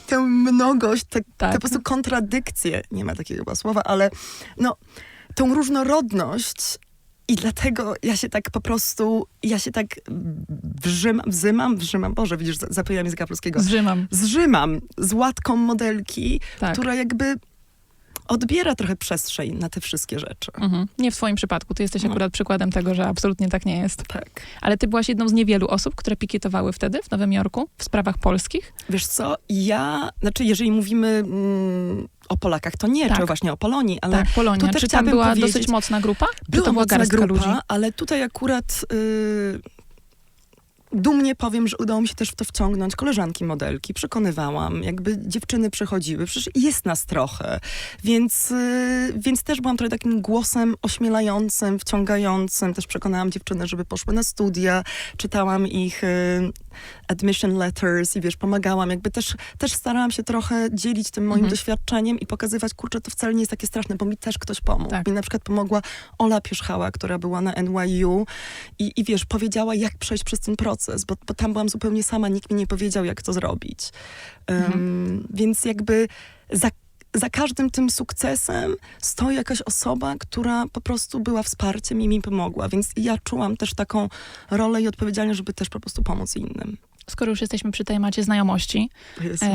tę mnogość, te po prostu kontradykcje, nie ma takiego chyba słowa, ale tą różnorodność I dlatego ja się tak wzymam, Boże, widzisz, zapomniałam języka polskiego. Zrzymam z łatką modelki, Tak. która jakby odbiera trochę przestrzeń na te wszystkie rzeczy. Nie w swoim przypadku. Ty jesteś akurat przykładem tego, że absolutnie tak nie jest. Tak. Ale ty byłaś jedną z niewielu osób, które pikietowały wtedy w Nowym Jorku w sprawach polskich. Wiesz co, jeżeli mówimy o Polakach, to nie, Tak. czy właśnie o Polonii, ale Tak, Polonia. tu też Czy tam chciałabym była powiedzieć- dosyć mocna grupa? Czy była to była mocna garstka grupa, ludzi? ale tutaj akurat dumnie powiem, że udało mi się też w to wciągnąć koleżanki modelki. Przekonywałam, jakby dziewczyny przychodziły. Przecież jest nas trochę. Więc też byłam trochę takim głosem ośmielającym, wciągającym. Też przekonałam dziewczyny, żeby poszły na studia. Czytałam ich admission letters i wiesz, pomagałam. Jakby też starałam się trochę dzielić tym moim doświadczeniem i pokazywać, kurczę, to wcale nie jest takie straszne, bo mi też ktoś pomógł. Tak. Mi na przykład pomogła Ola Pierzchała, która była na NYU i wiesz, powiedziała, jak przejść przez ten proces, bo tam byłam zupełnie sama, nikt mi nie powiedział, jak to zrobić. Więc jakby za każdym tym sukcesem stoi jakaś osoba, która po prostu była wsparciem i mi pomogła. Więc ja czułam też taką rolę i odpowiedzialność, żeby też po prostu pomóc innym. Skoro już jesteśmy przy temacie znajomości, Jezu.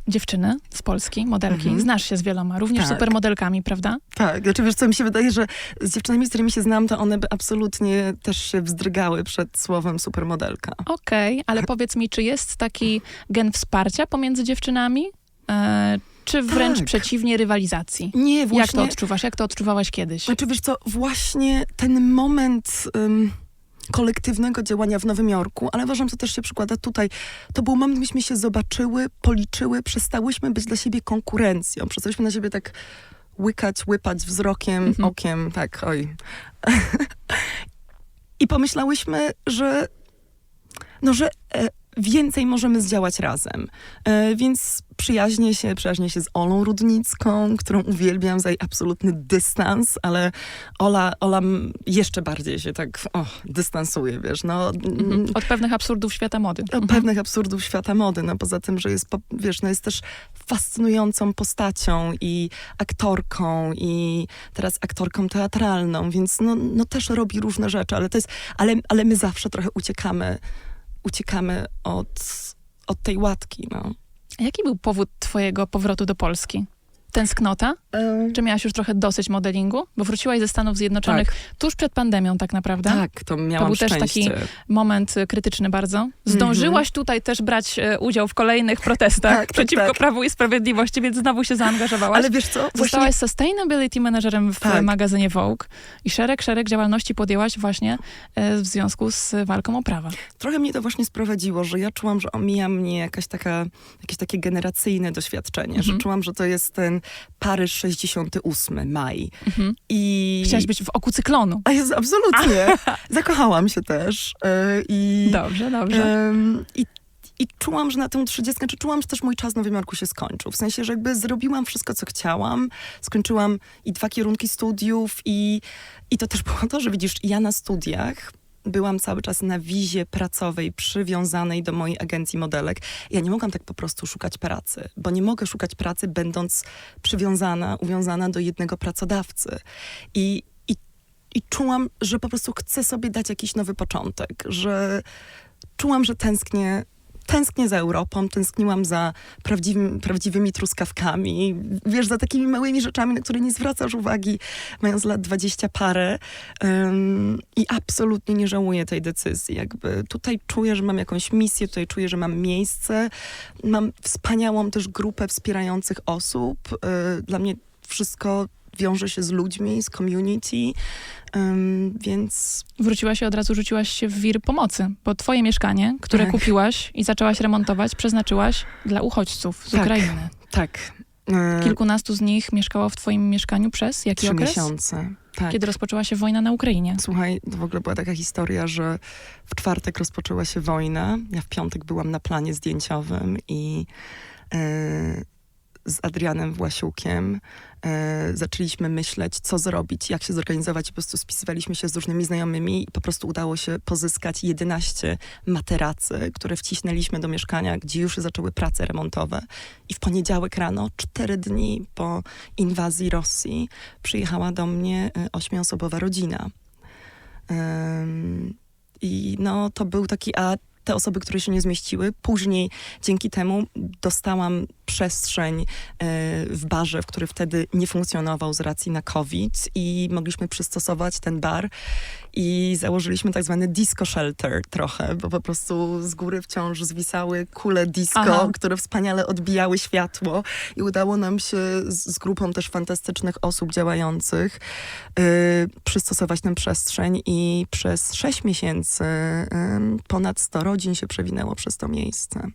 dziewczyny z Polski, modelki, znasz się z wieloma, również Tak. supermodelkami, prawda? Tak, znaczy wiesz co, mi się wydaje, że z dziewczynami, z którymi się znam, to one by absolutnie też się wzdrygały przed słowem supermodelka. Okej, ale powiedz mi, czy jest taki gen wsparcia pomiędzy dziewczynami? Czy wręcz Tak. przeciwnie, rywalizacji? Nie, właśnie... Jak to odczuwasz? Jak to odczuwałaś kiedyś? Znaczy wiesz co, właśnie ten moment kolektywnego działania w Nowym Jorku, ale uważam, że to też się przykłada tutaj. To był moment, myśmy się zobaczyły, policzyły, przestałyśmy być dla siebie konkurencją. Przestałyśmy na siebie tak łypać wzrokiem, okiem, tak, oj. I pomyślałyśmy, że więcej możemy zdziałać razem. Więc przyjaźnię się z Olą Rudnicką, którą uwielbiam za jej absolutny dystans, ale Ola jeszcze bardziej się tak dystansuje, wiesz, no. Od pewnych absurdów świata mody. Od pewnych absurdów świata mody, no poza tym, że jest, wiesz, no jest też fascynującą postacią i aktorką i teraz aktorką teatralną, więc no też robi różne rzeczy, ale my zawsze trochę uciekamy od tej łatki, no. A jaki był powód twojego powrotu do Polski? Tęsknota? Czy miałaś już trochę dosyć modelingu? Bo wróciłaś ze Stanów Zjednoczonych tuż przed pandemią tak naprawdę. Tak, to miałam To był szczęście. też taki moment krytyczny bardzo. Zdążyłaś tutaj też brać udział w kolejnych protestach Tak, przeciwko tak. Prawu i Sprawiedliwości, więc znowu się zaangażowałaś. Ale wiesz co, Zostałaś sustainability managerem w Tak. magazynie Vogue i szereg działalności podjęłaś właśnie w związku z walką o prawa. trochę mnie to właśnie sprowadziło, że ja czułam, że omija mnie jakieś takie generacyjne doświadczenie, że czułam, że to jest ten Paryż 68, maj. I... Chciałaś być w oku cyklonu. A jest absolutnie. Zakochałam się też. Dobrze. I czułam, że na tę 30, czułam, że też mój czas w Nowym Jorku się skończył. W sensie, że jakby zrobiłam wszystko, co chciałam. Skończyłam i 2 kierunki studiów i to też było to, że widzisz, ja na studiach byłam cały czas na wizie pracowej przywiązanej do mojej agencji modelek. Ja nie mogłam tak po prostu szukać pracy, bo nie mogę szukać pracy będąc uwiązana do jednego pracodawcy. I czułam, że po prostu chcę sobie dać jakiś nowy początek, że czułam, że tęsknię za Europą, tęskniłam za prawdziwymi truskawkami, wiesz, za takimi małymi rzeczami, na które nie zwracasz uwagi, mając lat 20 parę. I absolutnie nie żałuję tej decyzji. Jakby tutaj czuję, że mam jakąś misję, tutaj czuję, że mam miejsce. Mam wspaniałą też grupę wspierających osób. Dla mnie wszystko wiąże się z ludźmi, z community, więc... Wróciłaś i od razu rzuciłaś się w wir pomocy, bo twoje mieszkanie, które Tak. kupiłaś i zaczęłaś remontować, przeznaczyłaś dla uchodźców z Tak. Ukrainy. Tak. Kilkunastu z nich mieszkało w twoim mieszkaniu przez jaki 3 okres? miesiące. Tak. Kiedy rozpoczęła się wojna na Ukrainie. Słuchaj, to w ogóle była taka historia, że w czwartek rozpoczęła się wojna. Ja w piątek byłam na planie zdjęciowym i z Adrianem Własiukiem zaczęliśmy myśleć, co zrobić, jak się zorganizować. Po prostu spisywaliśmy się z różnymi znajomymi i po prostu udało się pozyskać 11 materacy, które wciśnęliśmy do mieszkania, gdzie już zaczęły prace remontowe. I w poniedziałek rano, 4 dni po inwazji Rosji, przyjechała do mnie 8-osobowa rodzina. I no, to był taki, a te osoby, które się nie zmieściły, później dzięki temu dostałam przestrzeń w barze, w który wtedy nie funkcjonował z racji na COVID i mogliśmy przystosować ten bar i założyliśmy tak zwany disco shelter trochę, bo po prostu z góry wciąż zwisały kule disco, Aha. które wspaniale odbijały światło i udało nam się z grupą też fantastycznych osób działających przystosować tę przestrzeń i przez 6 miesięcy ponad 100 rodzin się przewinęło przez to miejsce.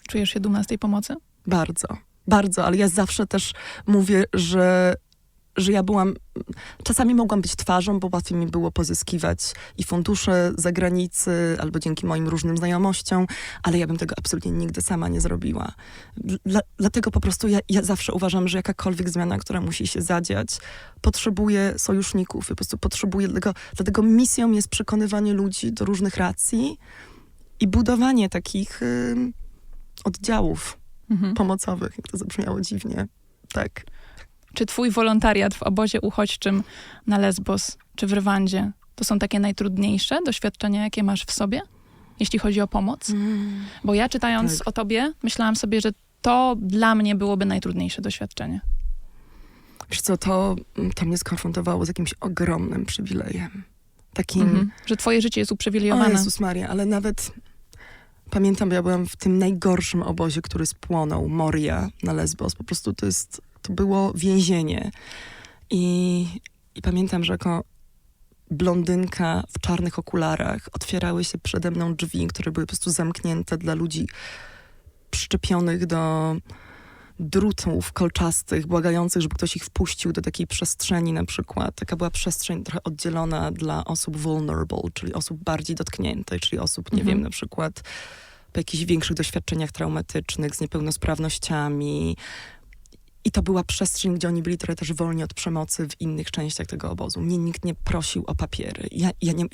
Czujesz się dumna z tej pomocy? Bardzo, bardzo, ale ja zawsze też mówię, że ja byłam, czasami mogłam być twarzą, bo łatwiej mi było pozyskiwać i fundusze z zagranicy, albo dzięki moim różnym znajomościom, ale ja bym tego absolutnie nigdy sama nie zrobiła. Dlatego po prostu ja zawsze uważam, że jakakolwiek zmiana, która musi się zadziać, potrzebuje sojuszników, po prostu potrzebuje, dlatego misją jest przekonywanie ludzi do różnych racji i budowanie takich oddziałów pomocowych, jak to zabrzmiało dziwnie. Tak. Czy twój wolontariat w obozie uchodźczym na Lesbos czy w Rwandzie to są takie najtrudniejsze doświadczenia, jakie masz w sobie, jeśli chodzi o pomoc? Bo ja czytając Tak. o tobie, myślałam sobie, że to dla mnie byłoby najtrudniejsze doświadczenie. Wiesz co, to mnie skonfrontowało z jakimś ogromnym przywilejem. Takim, Że twoje życie jest o uprzywilejowane. Jezus Maria, ale nawet pamiętam, ja byłam w tym najgorszym obozie, który spłonął, Moria na Lesbos. Po prostu to było więzienie. I pamiętam, że jako blondynka w czarnych okularach otwierały się przede mną drzwi, które były po prostu zamknięte dla ludzi przyczepionych do drutów kolczastych, błagających, żeby ktoś ich wpuścił do takiej przestrzeni na przykład. Taka była przestrzeń trochę oddzielona dla osób vulnerable, czyli osób bardziej dotkniętych, czyli osób, nie wiem, na przykład po jakichś większych doświadczeniach traumatycznych, z niepełnosprawnościami. I to była przestrzeń, gdzie oni byli trochę też wolni od przemocy w innych częściach tego obozu. Mnie nikt nie prosił o papiery.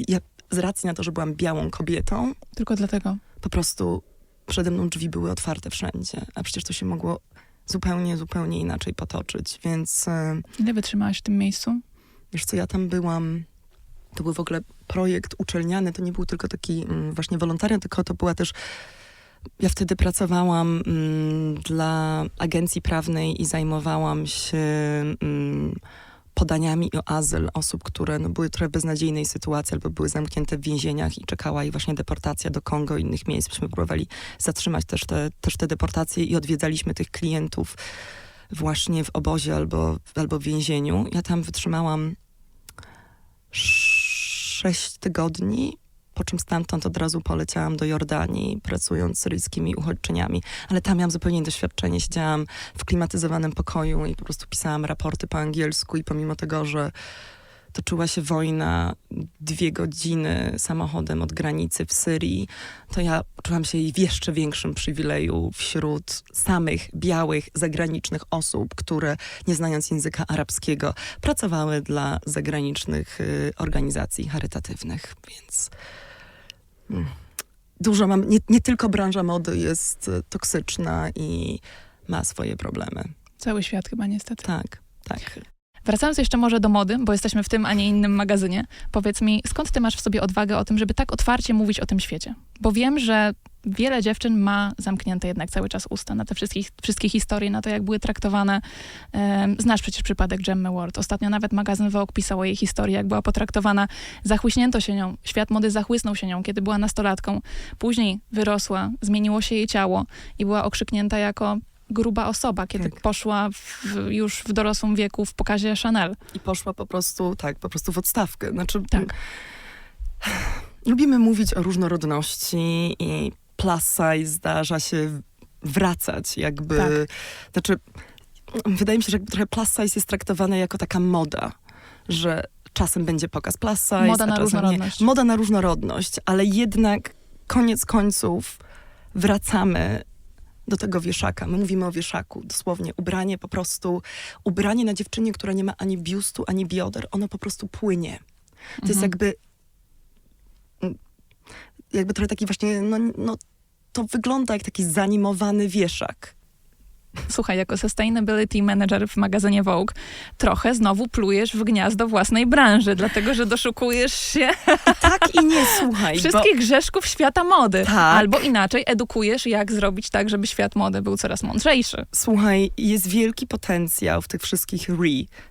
Ja z racji na to, że byłam białą kobietą, Tylko dlatego. po prostu przede mną drzwi były otwarte wszędzie. A przecież to się mogło zupełnie inaczej potoczyć. Więc Ile wytrzymałaś w tym miejscu? wiesz co, ja tam byłam, to był w ogóle projekt uczelniany, to nie był tylko taki właśnie wolontariat, tylko to była też, ja wtedy pracowałam dla agencji prawnej i zajmowałam się podaniami o azyl osób, które były trochę w beznadziejnej sytuacji albo były zamknięte w więzieniach i czekała ich właśnie deportacja do Kongo i innych miejsc. Myśmy próbowali zatrzymać też te deportacje i odwiedzaliśmy tych klientów właśnie w obozie albo w więzieniu. Ja tam wytrzymałam 6 tygodni, po czym stamtąd od razu poleciałam do Jordanii, pracując z syryjskimi uchodźczyniami. Ale tam miałam zupełnie inne doświadczenie. Siedziałam w klimatyzowanym pokoju i po prostu pisałam raporty po angielsku i pomimo tego, że toczyła się wojna 2 godziny samochodem od granicy w Syrii, to ja czułam się w jeszcze większym przywileju wśród samych białych, zagranicznych osób, które nie znając języka arabskiego pracowały dla zagranicznych organizacji charytatywnych, więc dużo mam, nie tylko branża mody jest toksyczna i ma swoje problemy. Cały świat chyba niestety. Tak, tak. Wracając jeszcze może do mody, bo jesteśmy w tym, a nie innym magazynie. Powiedz mi, skąd ty masz w sobie odwagę o tym, żeby tak otwarcie mówić o tym świecie? Bo wiem, że wiele dziewczyn ma zamknięte jednak cały czas usta na te wszystkie historie, na to, jak były traktowane. Znasz przecież przypadek Gemmy Ward. Ostatnio nawet magazyn Vogue pisał o jej historii, jak była potraktowana. Zachłyśnięto się nią. Świat mody zachłysnął się nią, kiedy była nastolatką. Później wyrosła, zmieniło się jej ciało i była okrzyknięta jako gruba osoba, kiedy Tak. poszła już w dorosłym wieku w pokazie Chanel. I poszła po prostu w odstawkę. Znaczy, Tak. Lubimy mówić o różnorodności i plus size zdarza się wracać jakby. Tak. Znaczy, wydaje mi się, że jakby trochę plus size jest traktowane jako taka moda, że czasem będzie pokaz plus size, Moda a na czasem różnorodność. nie. Moda na różnorodność, ale jednak koniec końców wracamy do tego wieszaka. My mówimy o wieszaku, dosłownie. Ubranie na dziewczynie, która nie ma ani biustu, ani bioder, ono po prostu płynie. To jest jakby trochę taki właśnie, to wygląda jak taki zanimowany wieszak. Słuchaj, jako sustainability manager w magazynie Vogue trochę znowu plujesz w gniazdo własnej branży, dlatego że doszukujesz się Tak i nie, słuchaj. wszystkich grzeszków świata mody. Tak. Albo inaczej, edukujesz, jak zrobić tak, żeby świat mody był coraz mądrzejszy. Słuchaj, jest wielki potencjał w tych wszystkich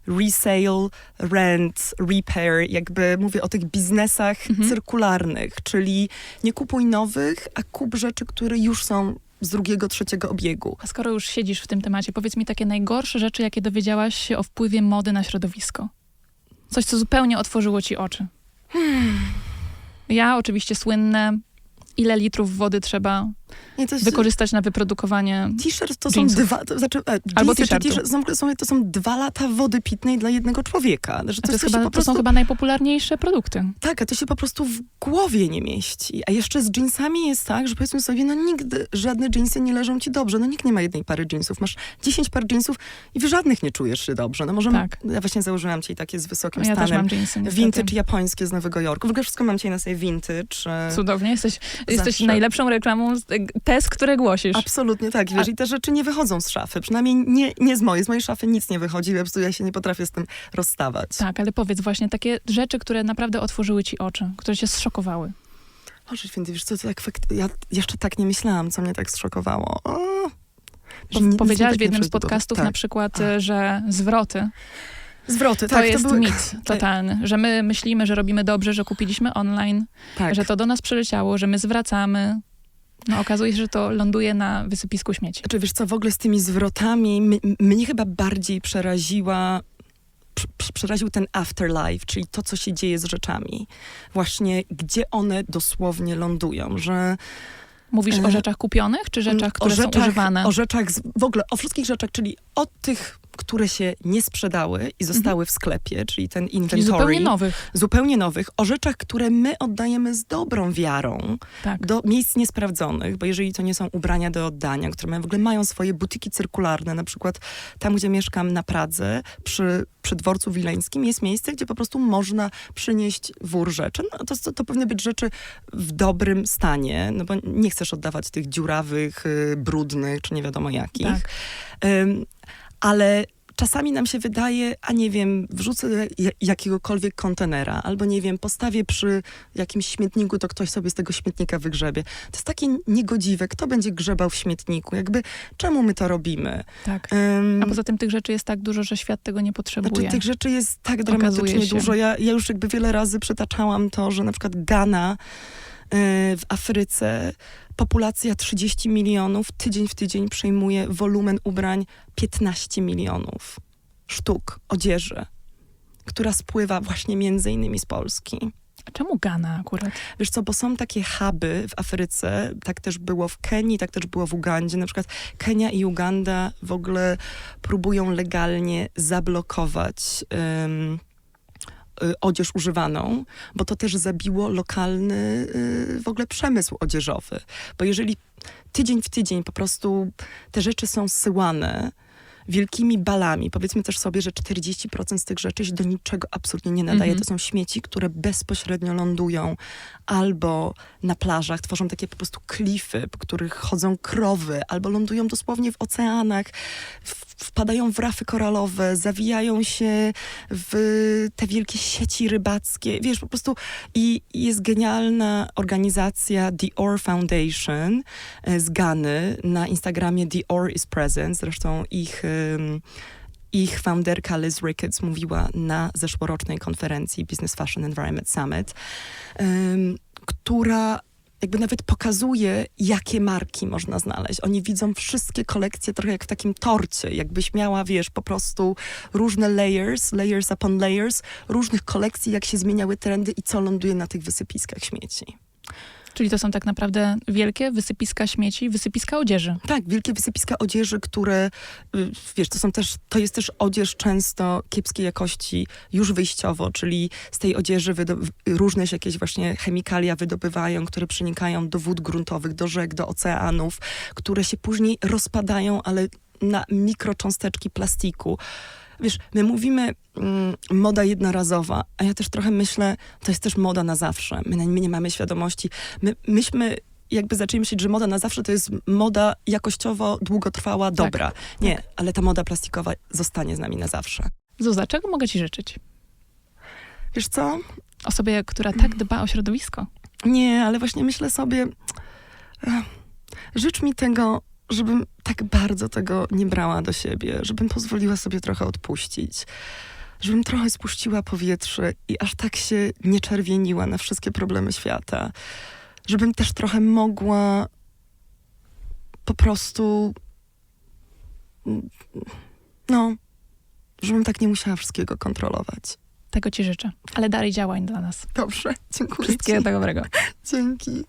resale, rent, repair, jakby mówię o tych biznesach cyrkularnych, czyli nie kupuj nowych, a kup rzeczy, które już są z drugiego, trzeciego obiegu. A skoro już siedzisz w tym temacie, powiedz mi takie najgorsze rzeczy, jakie dowiedziałaś się o wpływie mody na środowisko. Coś, co zupełnie otworzyło ci oczy. Ja oczywiście słynne, ile litrów wody trzeba Nie, to jest, wykorzystać na wyprodukowanie t-shirt to jeansów. są dwa, to znaczy, Albo jeansy czy t-shirtu. t-shirt to są 2 lata wody pitnej dla jednego człowieka. Że To, jest się chyba, po to są prostu, chyba najpopularniejsze produkty. tak, a to się po prostu w głowie nie mieści. A jeszcze z jeansami jest tak, że powiedzmy sobie, no nigdy żadne jeansy nie leżą ci dobrze. No nikt nie ma jednej pary jeansów. Masz 10 par jeansów i w żadnych nie czujesz się dobrze. No może Tak. ja właśnie założyłam ci takie z wysokim Ja też stanem. mam jeansy, niestety. Vintage japońskie z Nowego Jorku. W ogóle wszystko mam dzisiaj na sobie vintage. Cudownie. Jesteś Zawsze. najlepszą reklamą, te, z które głosisz. Absolutnie tak, wiesz, i te rzeczy nie wychodzą z szafy. Przynajmniej nie z mojej szafy nic nie wychodzi, po prostu ja się nie potrafię z tym rozstawać. Tak, ale powiedz właśnie takie rzeczy, które naprawdę otworzyły ci oczy, które cię zszokowały. Boże święty, wiesz co, to ja jeszcze tak nie myślałam, co mnie tak zszokowało. Powiedziałaś w jednym z podcastów tak. na przykład, że zwroty Zwroty, to tak. jest były... mit totalny, że my myślimy, że robimy dobrze, że kupiliśmy online, Tak. że to do nas przyleciało, że my zwracamy. No okazuje się, że to ląduje na wysypisku śmieci. Znaczy, wiesz co, w ogóle z tymi zwrotami mnie chyba bardziej przeraził ten afterlife, czyli to, co się dzieje z rzeczami. Właśnie, gdzie one dosłownie lądują, że... Mówisz o rzeczach kupionych, czy rzeczach, które są używane? O rzeczach, w ogóle o wszystkich rzeczach, czyli od tych, które się nie sprzedały i zostały w sklepie, czyli ten inventory. Czyli zupełnie nowych. Zupełnie nowych. O rzeczach, które my oddajemy z dobrą wiarą Tak. do miejsc niesprawdzonych, bo jeżeli to nie są ubrania do oddania, które w ogóle mają swoje butiki cyrkularne, na przykład tam, gdzie mieszkam na Pradze, przy dworcu wileńskim, jest miejsce, gdzie po prostu można przynieść wór rzeczy. No, to powinny być rzeczy w dobrym stanie, no bo nie chcesz oddawać tych dziurawych, brudnych, czy nie wiadomo jakich. Tak. Ale czasami nam się wydaje, a nie wiem, wrzucę jakiegokolwiek kontenera, albo nie wiem, postawię przy jakimś śmietniku, to ktoś sobie z tego śmietnika wygrzebie. To jest takie niegodziwe. Kto będzie grzebał w śmietniku? Jakby, czemu my to robimy? Tak. A poza tym tych rzeczy jest tak dużo, że świat tego nie potrzebuje. Znaczy, tych rzeczy jest tak Okazuje dramatycznie się. dużo. Ja już jakby wiele razy przytaczałam to, że na przykład Ghana w Afryce, populacja 30 milionów, tydzień w tydzień przyjmuje wolumen ubrań 15 milionów sztuk odzieży, która spływa właśnie między innymi z Polski. A czemu Ghana akurat? Wiesz co, bo są takie huby w Afryce, tak też było w Kenii, tak też było w Ugandzie. Na przykład Kenia i Uganda w ogóle próbują legalnie zablokować odzież używaną, bo to też zabiło lokalny w ogóle przemysł odzieżowy. Bo jeżeli tydzień w tydzień po prostu te rzeczy są zsyłane wielkimi balami, powiedzmy też sobie, że 40% z tych rzeczy się do niczego absolutnie nie nadaje. To są śmieci, które bezpośrednio lądują albo na plażach, tworzą takie po prostu klify, po których chodzą krowy, albo lądują dosłownie w oceanach, wpadają w rafy koralowe, zawijają się w te wielkie sieci rybackie. Wiesz, po prostu i jest genialna organizacja The Ore Foundation z Gany. Na Instagramie The Ore is Present. Zresztą ich founderka Liz Ricketts mówiła na zeszłorocznej konferencji Business Fashion Environment Summit, która jakby nawet pokazuje, jakie marki można znaleźć. Oni widzą wszystkie kolekcje trochę jak w takim torcie. Jakbyś miała, wiesz, po prostu różne layers upon layers, różnych kolekcji, jak się zmieniały trendy i co ląduje na tych wysypiskach śmieci. Czyli to są tak naprawdę wielkie wysypiska śmieci, wysypiska odzieży. Tak, wielkie wysypiska odzieży, które, wiesz, to jest też odzież często kiepskiej jakości już wyjściowo, czyli z tej odzieży różne się jakieś właśnie chemikalia wydobywają, które przenikają do wód gruntowych, do rzek, do oceanów, które się później rozpadają, ale na mikrocząsteczki plastiku. Wiesz, my mówimy moda jednorazowa, a ja też trochę myślę, to jest też moda na zawsze. My nie mamy świadomości. Myśmy jakby zaczęli myśleć, że moda na zawsze to jest moda jakościowo, długotrwała, dobra. Nie, ale ta moda plastikowa zostanie z nami na zawsze. Zuza, czego mogę ci życzyć? Wiesz co? Osobie, która tak dba o środowisko. Nie, ale właśnie myślę sobie, życz mi tego, żebym tak bardzo tego nie brała do siebie, żebym pozwoliła sobie trochę odpuścić, żebym trochę spuściła powietrze i aż tak się nie czerwieniła na wszystkie problemy świata, żebym też trochę mogła po prostu, no, żebym tak nie musiała wszystkiego kontrolować. Tego ci życzę. Ale dalej działań dla nas. Dobrze, dziękuję Wszystkiego ci. dobrego. Dzięki.